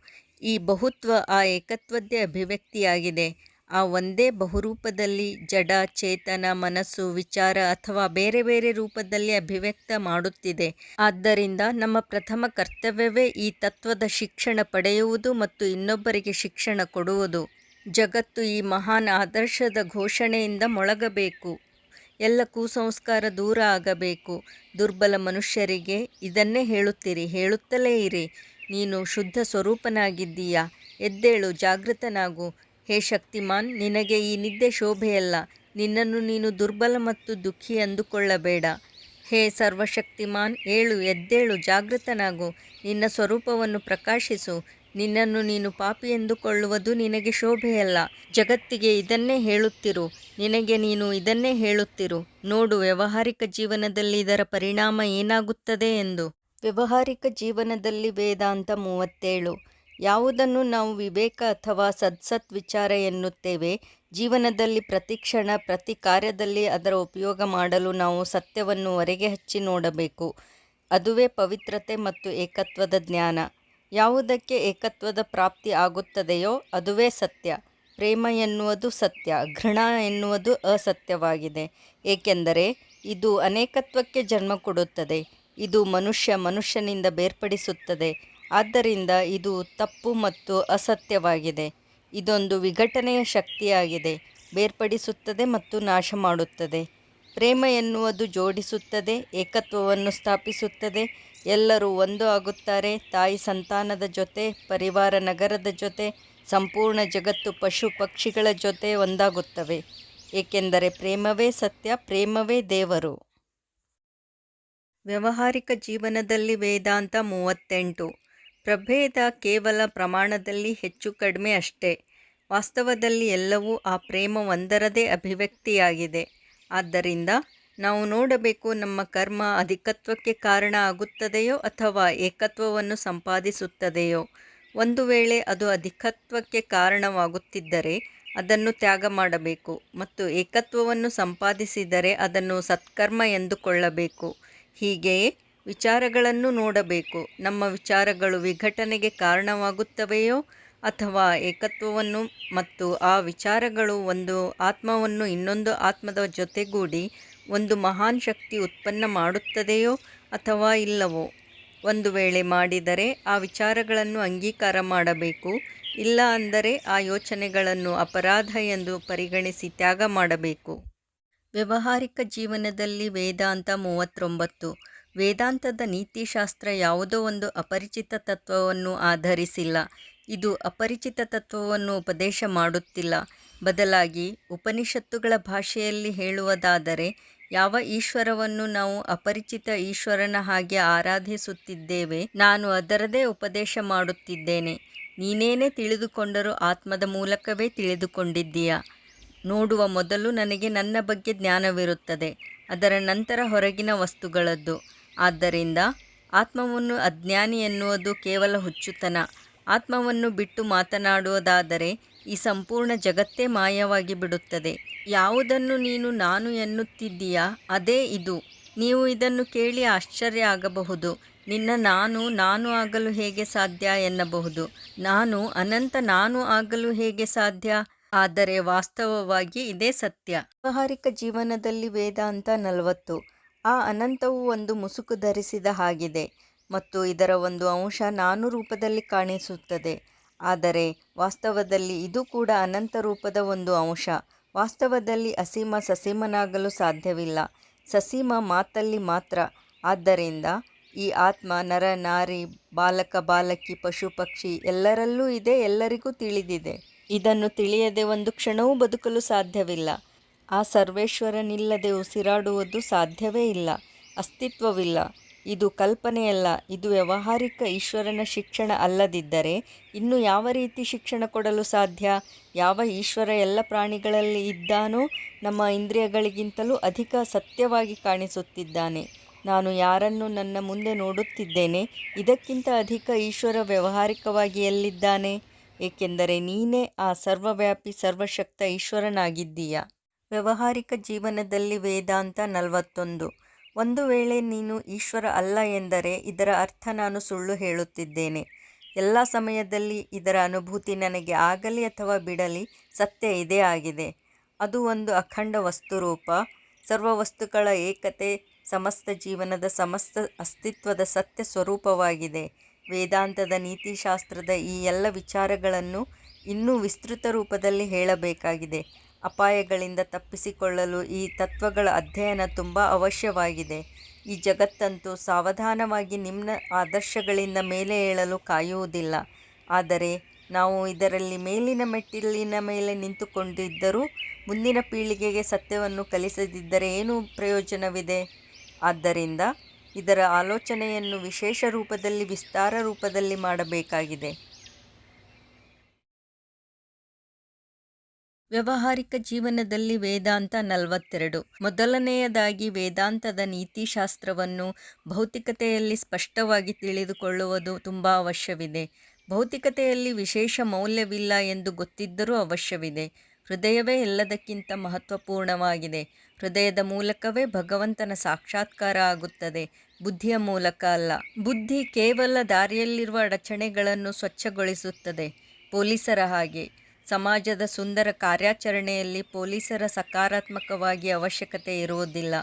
ಈ ಬಹುತ್ವ ಆ ಏಕತ್ವದ್ದೇ ಅಭಿವ್ಯಕ್ತಿಯಾಗಿದೆ. ಆ ಒಂದೇ ಬಹುರೂಪದಲ್ಲಿ ಜಡ, ಚೇತನ, ಮನಸ್ಸು, ವಿಚಾರ ಅಥವಾ ಬೇರೆ ಬೇರೆ ರೂಪದಲ್ಲಿ ಅಭಿವ್ಯಕ್ತ ಮಾಡುತ್ತಿದೆ. ಆದ್ದರಿಂದ ನಮ್ಮ ಪ್ರಥಮ ಕರ್ತವ್ಯವೇ ಈ ತತ್ವದ ಶಿಕ್ಷಣ ಪಡೆಯುವುದು ಮತ್ತು ಇನ್ನೊಬ್ಬರಿಗೆ ಶಿಕ್ಷಣ ಕೊಡುವುದು. ಜಗತ್ತು ಈ ಮಹಾನ್ ಆದರ್ಶದ ಘೋಷಣೆಯಿಂದ ಮೊಳಗಬೇಕು. ಎಲ್ಲ ಕುಸಂಸ್ಕಾರ ದೂರ ಆಗಬೇಕು. ದುರ್ಬಲ ಮನುಷ್ಯರಿಗೆ ಇದನ್ನೇ ಹೇಳುತ್ತೀರಿ, ಹೇಳುತ್ತಲೇ ಇರಿ. ನೀನು ಶುದ್ಧ ಸ್ವರೂಪನಾಗಿದ್ದೀಯಾ, ಎದ್ದೇಳು, ಜಾಗೃತನಾಗು. ಹೇ ಶಕ್ತಿಮಾನ್, ನಿನಗೆ ಈ ನಿದ್ದೆ ಶೋಭೆಯಲ್ಲ. ನಿನ್ನನ್ನು ನೀನು ದುರ್ಬಲ ಮತ್ತು ದುಃಖಿ ಅಂದುಕೊಳ್ಳಬೇಡ. ಹೇ ಸರ್ವಶಕ್ತಿಮಾನ್, ಏಳು, ಎದ್ದೇಳು, ಜಾಗೃತನಾಗು. ನಿನ್ನ ಸ್ವರೂಪವನ್ನು ಪ್ರಕಾಶಿಸು. ನಿನ್ನನ್ನು ನೀನು ಪಾಪಿ ಎಂದುಕೊಳ್ಳುವುದು ನಿನಗೆ ಶೋಭೆಯಲ್ಲ. ಜಗತ್ತಿಗೆ ಇದನ್ನೇ ಹೇಳುತ್ತಿರು, ನಿನಗೆ ನೀನು ಇದನ್ನೇ ಹೇಳುತ್ತಿರು. ನೋಡು ವ್ಯಾವಹಾರಿಕ ಜೀವನದಲ್ಲಿ ಇದರ ಪರಿಣಾಮ ಏನಾಗುತ್ತದೆ ಎಂದು. ವ್ಯಾವಹಾರಿಕ ಜೀವನದಲ್ಲಿ ವೇದಾಂತ 37. ಯಾವುದನ್ನು ನಾವು ವಿವೇಕ ಅಥವಾ ಸದ್ಸತ್ ವಿಚಾರ ಎನ್ನುತ್ತೇವೆ, ಜೀವನದಲ್ಲಿ ಪ್ರತಿ ಕ್ಷಣ ಪ್ರತಿ ಕಾರ್ಯದಲ್ಲಿ ಅದರ ಉಪಯೋಗ ಮಾಡಲು ನಾವು ಸತ್ಯವನ್ನು ಹೊರಗೆ ಹಚ್ಚಿ ನೋಡಬೇಕು. ಅದುವೇ ಪವಿತ್ರತೆ ಮತ್ತು ಏಕತ್ವದ ಜ್ಞಾನ. ಯಾವುದಕ್ಕೆ ಏಕತ್ವದ ಪ್ರಾಪ್ತಿ ಆಗುತ್ತದೆಯೋ ಅದುವೇ ಸತ್ಯ. ಪ್ರೇಮ ಎನ್ನುವುದು ಸತ್ಯ, ಘೃಣ ಎನ್ನುವುದು ಅಸತ್ಯವಾಗಿದೆ. ಏಕೆಂದರೆ ಇದು ಅನೇಕತ್ವಕ್ಕೆ ಜನ್ಮ ಕೊಡುತ್ತದೆ. ಇದು ಮನುಷ್ಯನಿಂದ ಬೇರ್ಪಡಿಸುತ್ತದೆ. ಆದ್ದರಿಂದ ಇದು ತಪ್ಪು ಮತ್ತು ಅಸತ್ಯವಾಗಿದೆ. ಇದೊಂದು ವಿಘಟನೆಯ ಶಕ್ತಿಯಾಗಿದೆ, ಬೇರ್ಪಡಿಸುತ್ತದೆ ಮತ್ತು ನಾಶ ಮಾಡುತ್ತದೆ. ಪ್ರೇಮ ಎನ್ನುವುದು ಜೋಡಿಸುತ್ತದೆ, ಏಕತ್ವವನ್ನು ಸ್ಥಾಪಿಸುತ್ತದೆ. ಎಲ್ಲರೂ ಒಂದು ಆಗುತ್ತಾರೆ. ತಾಯಿ ಸಂತಾನದ ಜೊತೆ, ಪರಿವಾರ ನಗರದ ಜೊತೆ, ಸಂಪೂರ್ಣ ಜಗತ್ತು ಪಶು ಪಕ್ಷಿಗಳ ಜೊತೆ ಒಂದಾಗುತ್ತವೆ. ಏಕೆಂದರೆ ಪ್ರೇಮವೇ ಸತ್ಯ, ಪ್ರೇಮವೇ ದೇವರು. ವ್ಯಾವಹಾರಿಕ ಜೀವನದಲ್ಲಿ ವೇದಾಂತ 38. ಪ್ರಭೇದ ಕೇವಲ ಪ್ರಮಾಣದಲ್ಲಿ ಹೆಚ್ಚು ಕಡಿಮೆ ಅಷ್ಟೇ. ವಾಸ್ತವದಲ್ಲಿ ಎಲ್ಲವೂ ಆ ಪ್ರೇಮ ಒಂದರದೇ ಅಭಿವ್ಯಕ್ತಿಯಾಗಿದೆ. ಆದ್ದರಿಂದ ನಾವು ನೋಡಬೇಕು, ನಮ್ಮ ಕರ್ಮ ಅಧಿಕತ್ವಕ್ಕೆ ಕಾರಣ ಆಗುತ್ತದೆಯೋ ಅಥವಾ ಏಕತ್ವವನ್ನು ಸಂಪಾದಿಸುತ್ತದೆಯೋ. ಒಂದು ವೇಳೆ ಅದು ಅಧಿಕತ್ವಕ್ಕೆ ಕಾರಣವಾಗುತ್ತಿದ್ದರೆ ಅದನ್ನು ತ್ಯಾಗ ಮಾಡಬೇಕು ಮತ್ತು ಏಕತ್ವವನ್ನು ಸಂಪಾದಿಸಿದರೆ ಅದನ್ನು ಸತ್ಕರ್ಮ ಎಂದುಕೊಳ್ಳಬೇಕು. ಹೀಗೆಯೇ ವಿಚಾರಗಳನ್ನು ನೋಡಬೇಕು. ನಮ್ಮ ವಿಚಾರಗಳು ವಿಘಟನೆಗೆ ಕಾರಣವಾಗುತ್ತವೆಯೋ ಅಥವಾ ಏಕತ್ವವನ್ನು, ಮತ್ತು ಆ ವಿಚಾರಗಳು ಒಂದು ಆತ್ಮವನ್ನು ಇನ್ನೊಂದು ಆತ್ಮದ ಜೊತೆಗೂಡಿ ಒಂದು ಮಹಾನ್ ಶಕ್ತಿ ಉತ್ಪನ್ನ ಮಾಡುತ್ತದೆಯೋ ಅಥವಾ ಇಲ್ಲವೋ? ಒಂದು ವೇಳೆ ಮಾಡಿದರೆ ಆ ವಿಚಾರಗಳನ್ನು ಅಂಗೀಕಾರ ಮಾಡಬೇಕು, ಇಲ್ಲ ಅಂದರೆ ಆ ಯೋಚನೆಗಳನ್ನು ಅಪರಾಧ ಎಂದು ಪರಿಗಣಿಸಿ ತ್ಯಾಗ ಮಾಡಬೇಕು. ವ್ಯಾವಹಾರಿಕ ಜೀವನದಲ್ಲಿ ವೇದಾಂತ 39. ವೇದಾಂತದ ನೀತಿಶಾಸ್ತ್ರ ಯಾವುದೋ ಒಂದು ಅಪರಿಚಿತ ತತ್ವವನ್ನು ಆಧರಿಸಿಲ್ಲ. ಇದು ಅಪರಿಚಿತ ತತ್ವವನ್ನು ಉಪದೇಶ ಮಾಡುತ್ತಿಲ್ಲ. ಬದಲಾಗಿ ಉಪನಿಷತ್ತುಗಳ ಭಾಷೆಯಲ್ಲಿ ಹೇಳುವುದಾದರೆ, ಯಾವ ಈಶ್ವರವನ್ನು ನಾವು ಅಪರಿಚಿತ ಈಶ್ವರನ ಹಾಗೆ ಆರಾಧಿಸುತ್ತಿದ್ದೇವೆ, ನಾನು ಅದರದೇ ಉಪದೇಶ ಮಾಡುತ್ತಿದ್ದೇನೆ. ನೀನೇನೇ ತಿಳಿದುಕೊಂಡರೂ ಆತ್ಮದ ಮೂಲಕವೇ ತಿಳಿದುಕೊಂಡಿದ್ದೀಯ. ನೋಡುವ ಮೊದಲು ನನಗೆ ನನ್ನ ಬಗ್ಗೆ ಜ್ಞಾನವಿರುತ್ತದೆ, ಅದರ ನಂತರ ಹೊರಗಿನ ವಸ್ತುಗಳದ್ದು. ಆದ್ದರಿಂದ ಆತ್ಮವನ್ನು ಅಜ್ಞಾನಿ ಎನ್ನುವುದು ಕೇವಲ ಹುಚ್ಚುತನ. ಆತ್ಮವನ್ನು ಬಿಟ್ಟು ಮಾತನಾಡುವುದಾದರೆ ಈ ಸಂಪೂರ್ಣ ಜಗತ್ತೇ ಮಾಯವಾಗಿ ಬಿಡುತ್ತದೆ. ಯಾವುದನ್ನು ನೀನು ನಾನು ಎನ್ನುತ್ತಿದ್ದೀಯಾ ಅದೇ ಇದು. ನೀವು ಇದನ್ನು ಕೇಳಿ ಆಶ್ಚರ್ಯ ಆಗಬಹುದು. ನಿನ್ನ ನಾನು ಆಗಲು ಹೇಗೆ ಸಾಧ್ಯ ಎನ್ನಬಹುದು. ನಾನು ಅನಂತ ನಾನು ಆಗಲು ಹೇಗೆ ಸಾಧ್ಯ? ಆದರೆ ವಾಸ್ತವವಾಗಿ ಇದೇ ಸತ್ಯ. ವ್ಯಾವಹಾರಿಕ ಜೀವನದಲ್ಲಿ ವೇದಾಂತ 40. ಆ ಅನಂತವು ಒಂದು ಮುಸುಕು ಧರಿಸಿದ ಹಾಗಿದೆ ಮತ್ತು ಇದರ ಒಂದು ಅಂಶ ನಾನು ರೂಪದಲ್ಲಿ ಕಾಣಿಸುತ್ತದೆ. ಆದರೆ ವಾಸ್ತವದಲ್ಲಿ ಇದು ಕೂಡ ಅನಂತ ರೂಪದ ಒಂದು ಅಂಶ. ವಾಸ್ತವದಲ್ಲಿ ಅಸೀಮ ಸಸೀಮನಾಗಲು ಸಾಧ್ಯವಿಲ್ಲ. ಸಸೀಮ ಮಾತಲ್ಲಿ ಮಾತ್ರ. ಆದ್ದರಿಂದ ಈ ಆತ್ಮ ನರ ನಾರಿ, ಬಾಲಕ ಬಾಲಕಿ, ಪಶು ಪಕ್ಷಿ ಎಲ್ಲರಲ್ಲೂ ಇದೆ, ಎಲ್ಲರಿಗೂ ತಿಳಿದಿದೆ. ಇದನ್ನು ತಿಳಿಯದೆ ಒಂದು ಕ್ಷಣವೂ ಬದುಕಲು ಸಾಧ್ಯವಿಲ್ಲ. ಆ ಸರ್ವೇಶ್ವರನಿಲ್ಲದೆ ಉಸಿರಾಡುವುದು ಸಾಧ್ಯವೇ ಇಲ್ಲ, ಅಸ್ತಿತ್ವವಿಲ್ಲ. ಇದು ಕಲ್ಪನೆಯಲ್ಲ, ಇದು ವ್ಯಾವಹಾರಿಕ ಈಶ್ವರನ ಶಿಕ್ಷಣ ಅಲ್ಲದಿದ್ದರೆ ಇನ್ನು ಯಾವ ರೀತಿ ಶಿಕ್ಷಣ ಕೊಡಲು ಸಾಧ್ಯ? ಯಾವ ಈಶ್ವರ ಎಲ್ಲ ಪ್ರಾಣಿಗಳಲ್ಲಿ ಇದ್ದಾನೋ ನಮ್ಮ ಇಂದ್ರಿಯಗಳಿಗಿಂತಲೂ ಅಧಿಕ ಸತ್ಯವಾಗಿ ಕಾಣಿಸುತ್ತಿದ್ದಾನೆ. ನಾನು ಯಾರನ್ನು ನನ್ನ ಮುಂದೆ ನೋಡುತ್ತಿದ್ದೇನೆ, ಇದಕ್ಕಿಂತ ಅಧಿಕ ಈಶ್ವರ ವ್ಯಾವಹಾರಿಕವಾಗಿ ಎಲ್ಲಿದ್ದಾನೆ? ಏಕೆಂದರೆ ನೀನೇ ಆ ಸರ್ವವ್ಯಾಪಿ ಸರ್ವಶಕ್ತ ಈಶ್ವರನಾಗಿದ್ದೀಯ. ವ್ಯಾವಹಾರಿಕ ಜೀವನದಲ್ಲಿ ವೇದಾಂತ 41. ಒಂದು ವೇಳೆ ನೀನು ಈಶ್ವರ ಅಲ್ಲ ಎಂದರೆ ಇದರ ಅರ್ಥ ನಾನು ಸುಳ್ಳು ಹೇಳುತ್ತಿದ್ದೇನೆ. ಎಲ್ಲ ಸಮಯದಲ್ಲಿ ಇದರ ಅನುಭೂತಿ ನನಗೆ ಆಗಲಿ ಅಥವಾ ಬಿಡಲಿ ಸತ್ಯ ಇದೇ ಆಗಿದೆ. ಅದು ಒಂದು ಅಖಂಡ ವಸ್ತುರೂಪ, ಸರ್ವ ವಸ್ತುಗಳ ಏಕತೆ, ಸಮಸ್ತ ಜೀವನದ ಸಮಸ್ತ ಅಸ್ತಿತ್ವದ ಸತ್ಯ ಸ್ವರೂಪವಾಗಿದೆ. ವೇದಾಂತದ ನೀತಿಶಾಸ್ತ್ರದ ಈ ಎಲ್ಲ ವಿಚಾರಗಳನ್ನು ಇನ್ನೂ ವಿಸ್ತೃತ ರೂಪದಲ್ಲಿ ಹೇಳಬೇಕಾಗಿದೆ. ಅಪಾಯಗಳಿಂದ ತಪ್ಪಿಸಿಕೊಳ್ಳಲು ಈ ತತ್ವಗಳ ಅಧ್ಯಯನ ತುಂಬ ಅವಶ್ಯವಾಗಿದೆ. ಈ ಜಗತ್ತಂತೂ ಸಾವಧಾನವಾಗಿ ನಿಮ್ನ ಆದರ್ಶಗಳಿಂದ ಮೇಲೆ ಏಳಲು ಕಾಯುವುದಿಲ್ಲ. ಆದರೆ ನಾವು ಇದರಲ್ಲಿ ಮೇಲಿನ ಮೆಟ್ಟಿಲಿನ ಮೇಲೆ ನಿಂತುಕೊಂಡಿದ್ದರೂ ಮುಂದಿನ ಪೀಳಿಗೆಗೆ ಸತ್ಯವನ್ನು ಕಲಿಸದಿದ್ದರೆ ಏನು ಪ್ರಯೋಜನವಿದೆ? ಆದ್ದರಿಂದ ಇದರ ಆಲೋಚನೆಯನ್ನು ವಿಶೇಷ ರೂಪದಲ್ಲಿ, ವಿಸ್ತಾರ ರೂಪದಲ್ಲಿ ಮಾಡಬೇಕಾಗಿದೆ. ವ್ಯಾವಹಾರಿಕ ಜೀವನದಲ್ಲಿ ವೇದಾಂತ 42. ಮೊದಲನೆಯದಾಗಿ ವೇದಾಂತದ ನೀತಿಶಾಸ್ತ್ರವನ್ನು ಭೌತಿಕತೆಯಲ್ಲಿ ಸ್ಪಷ್ಟವಾಗಿ ತಿಳಿದುಕೊಳ್ಳುವುದು ತುಂಬ ಅವಶ್ಯವಿದೆ. ಭೌತಿಕತೆಯಲ್ಲಿ ವಿಶೇಷ ಮೌಲ್ಯವಿಲ್ಲ ಎಂದು ಗೊತ್ತಿದ್ದರೂ ಅವಶ್ಯವಿದೆ. ಹೃದಯವೇ ಎಲ್ಲದಕ್ಕಿಂತ ಮಹತ್ವಪೂರ್ಣವಾಗಿದೆ. ಹೃದಯದ ಮೂಲಕವೇ ಭಗವಂತನ ಸಾಕ್ಷಾತ್ಕಾರ ಆಗುತ್ತದೆ, ಬುದ್ಧಿಯ ಮೂಲಕ ಅಲ್ಲ. ಬುದ್ಧಿ ಕೇವಲ ದಾರಿಯಲ್ಲಿರುವ ಅಡಚಣೆಗಳನ್ನು ಸ್ವಚ್ಛಗೊಳಿಸುತ್ತದೆ. ಪೊಲೀಸರ ಹಾಗೆ ಸಮಾಜದ ಸುಂದರ ಕಾರ್ಯಾಚರಣೆಯಲ್ಲಿ ಪೊಲೀಸರ ಸಕಾರಾತ್ಮಕವಾಗಿ ಅವಶ್ಯಕತೆ ಇರುವುದಿಲ್ಲ.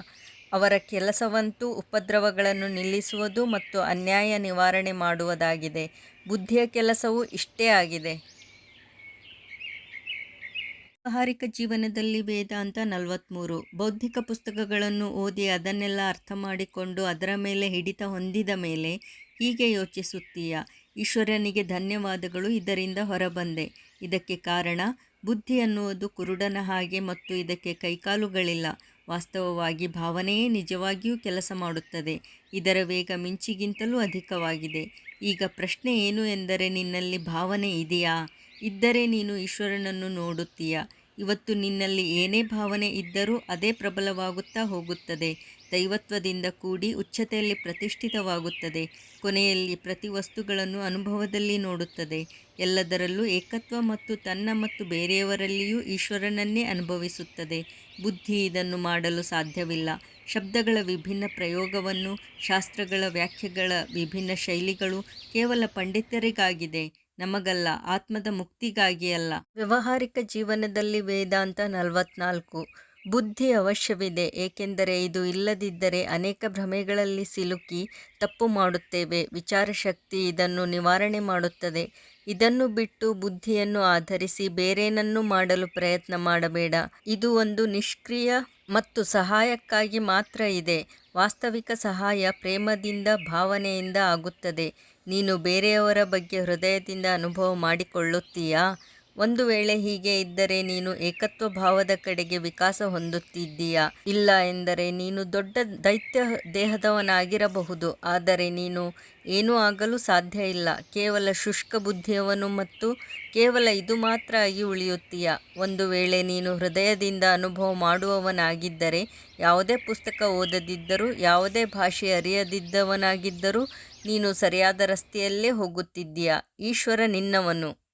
ಅವರ ಕೆಲಸವಂತೂ ಉಪದ್ರವಗಳನ್ನು ನಿಲ್ಲಿಸುವುದು ಮತ್ತು ಅನ್ಯಾಯ ನಿವಾರಣೆ ಮಾಡುವುದಾಗಿದೆ. ಬುದ್ಧಿಯ ಕೆಲಸವೂ ಇಷ್ಟೇ ಆಗಿದೆ. ವ್ಯಾವಹಾರಿಕ ಜೀವನದಲ್ಲಿ ವೇದಾಂತ 43. ಬೌದ್ಧಿಕ ಪುಸ್ತಕಗಳನ್ನು ಓದಿ ಅದನ್ನೆಲ್ಲ ಅರ್ಥ ಮಾಡಿಕೊಂಡು ಅದರ ಮೇಲೆ ಹಿಡಿತ ಹೊಂದಿದ ಮೇಲೆ ಹೀಗೆ ಯೋಚಿಸುತ್ತೀಯ: ಈಶ್ವರನಿಗೆ ಧನ್ಯವಾದಗಳು, ಇದರಿಂದ ಹೊರಬಂದೆ. ಇದಕ್ಕೆ ಕಾರಣ ಬುದ್ಧಿ ಅನ್ನುವುದು ಕುರುಡನ ಹಾಗೆ ಮತ್ತು ಇದಕ್ಕೆ ಕೈಕಾಲುಗಳಿಲ್ಲ. ವಾಸ್ತವವಾಗಿ ಭಾವನೆಯೇ ನಿಜವಾಗಿಯೂ ಕೆಲಸ ಮಾಡುತ್ತದೆ. ಇದರ ವೇಗ ಮಿಂಚಿಗಿಂತಲೂ ಅಧಿಕವಾಗಿದೆ. ಈಗ ಪ್ರಶ್ನೆ ಏನು ಎಂದರೆ, ನಿನ್ನಲ್ಲಿ ಭಾವನೆ ಇದೆಯಾ? ಇದ್ದರೆ ನೀನು ಈಶ್ವರನನ್ನು ನೋಡುತ್ತೀಯ. ಇವತ್ತು ನಿನ್ನಲ್ಲಿ ಏನೇ ಭಾವನೆ ಇದ್ದರೂ ಅದೇ ಪ್ರಬಲವಾಗುತ್ತಾ ಹೋಗುತ್ತದೆ. ದೈವತ್ವದಿಂದ ಕೂಡಿ ಉಚ್ಚತೆಯಲ್ಲಿ ಪ್ರತಿಷ್ಠಿತವಾಗುತ್ತದೆ. ಕೊನೆಯಲ್ಲಿ ಪ್ರತಿ ವಸ್ತುಗಳನ್ನು ಅನುಭವದಲ್ಲಿ ನೋಡುತ್ತದೆ. ಎಲ್ಲದರಲ್ಲೂ ಏಕತ್ವ ಮತ್ತು ತನ್ನ ಮತ್ತು ಬೇರೆಯವರಲ್ಲಿಯೂ ಈಶ್ವರನನ್ನೇ ಅನುಭವಿಸುತ್ತದೆ. ಬುದ್ಧಿ ಇದನ್ನು ಮಾಡಲು ಸಾಧ್ಯವಿಲ್ಲ. ಶಬ್ದಗಳ ವಿಭಿನ್ನ ಪ್ರಯೋಗವನ್ನು, ಶಾಸ್ತ್ರಗಳ ವ್ಯಾಖ್ಯೆಗಳ ವಿಭಿನ್ನ ಶೈಲಿಗಳು ಕೇವಲ ಪಂಡಿತರಿಗಾಗಿದೆ, ನಮಗಲ್ಲ, ಆತ್ಮದ ಮುಕ್ತಿಗಾಗಿ ಅಲ್ಲ. ವ್ಯಾವಹಾರಿಕ ಜೀವನದಲ್ಲಿ ವೇದಾಂತ 44. ಬುದ್ಧಿ ಅವಶ್ಯವಿದೆ, ಏಕೆಂದರೆ ಇದು ಇಲ್ಲದಿದ್ದರೆ ಅನೇಕ ಭ್ರಮೆಗಳಲ್ಲಿ ಸಿಲುಕಿ ತಪ್ಪು ಮಾಡುತ್ತೇವೆ. ವಿಚಾರಶಕ್ತಿ ಇದನ್ನು ನಿವಾರಣೆ ಮಾಡುತ್ತದೆ. ಇದನ್ನು ಬಿಟ್ಟು ಬುದ್ಧಿಯನ್ನು ಆಧರಿಸಿ ಬೇರೇನನ್ನೂ ಮಾಡಲು ಪ್ರಯತ್ನ ಮಾಡಬೇಡ. ಇದು ಒಂದು ನಿಷ್ಕ್ರಿಯ ಮತ್ತು ಸಹಾಯಕ್ಕಾಗಿ ಮಾತ್ರ ಇದೆ. ವಾಸ್ತವಿಕ ಸಹಾಯ ಪ್ರೇಮದಿಂದ, ಭಾವನೆಯಿಂದ ಆಗುತ್ತದೆ. ನೀನು ಬೇರೆಯವರ ಬಗ್ಗೆ ಹೃದಯದಿಂದ ಅನುಭವ ಮಾಡಿಕೊಳ್ಳುತ್ತೀಯಾ? ಒಂದು ವೇಳೆ ಹೀಗೆ ಇದ್ದರೆ ನೀನು ಏಕತ್ವ ಭಾವದ ಕಡೆಗೆ ವಿಕಾಸ ಹೊಂದುತ್ತಿದ್ದೀಯಾ? ಇಲ್ಲ ಎಂದರೆ ನೀನು ದೊಡ್ಡ ದೈತ್ಯ ದೇಹದವನಾಗಿರಬಹುದು, ಆದರೆ ನೀನು ಏನೂ ಆಗಲು ಸಾಧ್ಯ ಇಲ್ಲ. ಕೇವಲ ಶುಷ್ಕ ಬುದ್ಧಿಯವನು ಮತ್ತು ಕೇವಲ ಇದು ಮಾತ್ರ ಆಗಿ ಉಳಿಯುತ್ತೀಯಾ? ಒಂದು ವೇಳೆ ನೀನು ಹೃದಯದಿಂದ ಅನುಭವ ಮಾಡುವವನಾಗಿದ್ದರೆ, ಯಾವುದೇ ಪುಸ್ತಕ ಓದದಿದ್ದರೂ, ಯಾವುದೇ ಭಾಷೆ ಅರಿಯದಿದ್ದವನಾಗಿದ್ದರೂ ನೀನು ಸರಿಯಾದ ರಸ್ತೆಯಲ್ಲೇ ಹೋಗುತ್ತಿದ್ದೀಯಾ. ಈಶ್ವರ ನಿನ್ನವನು.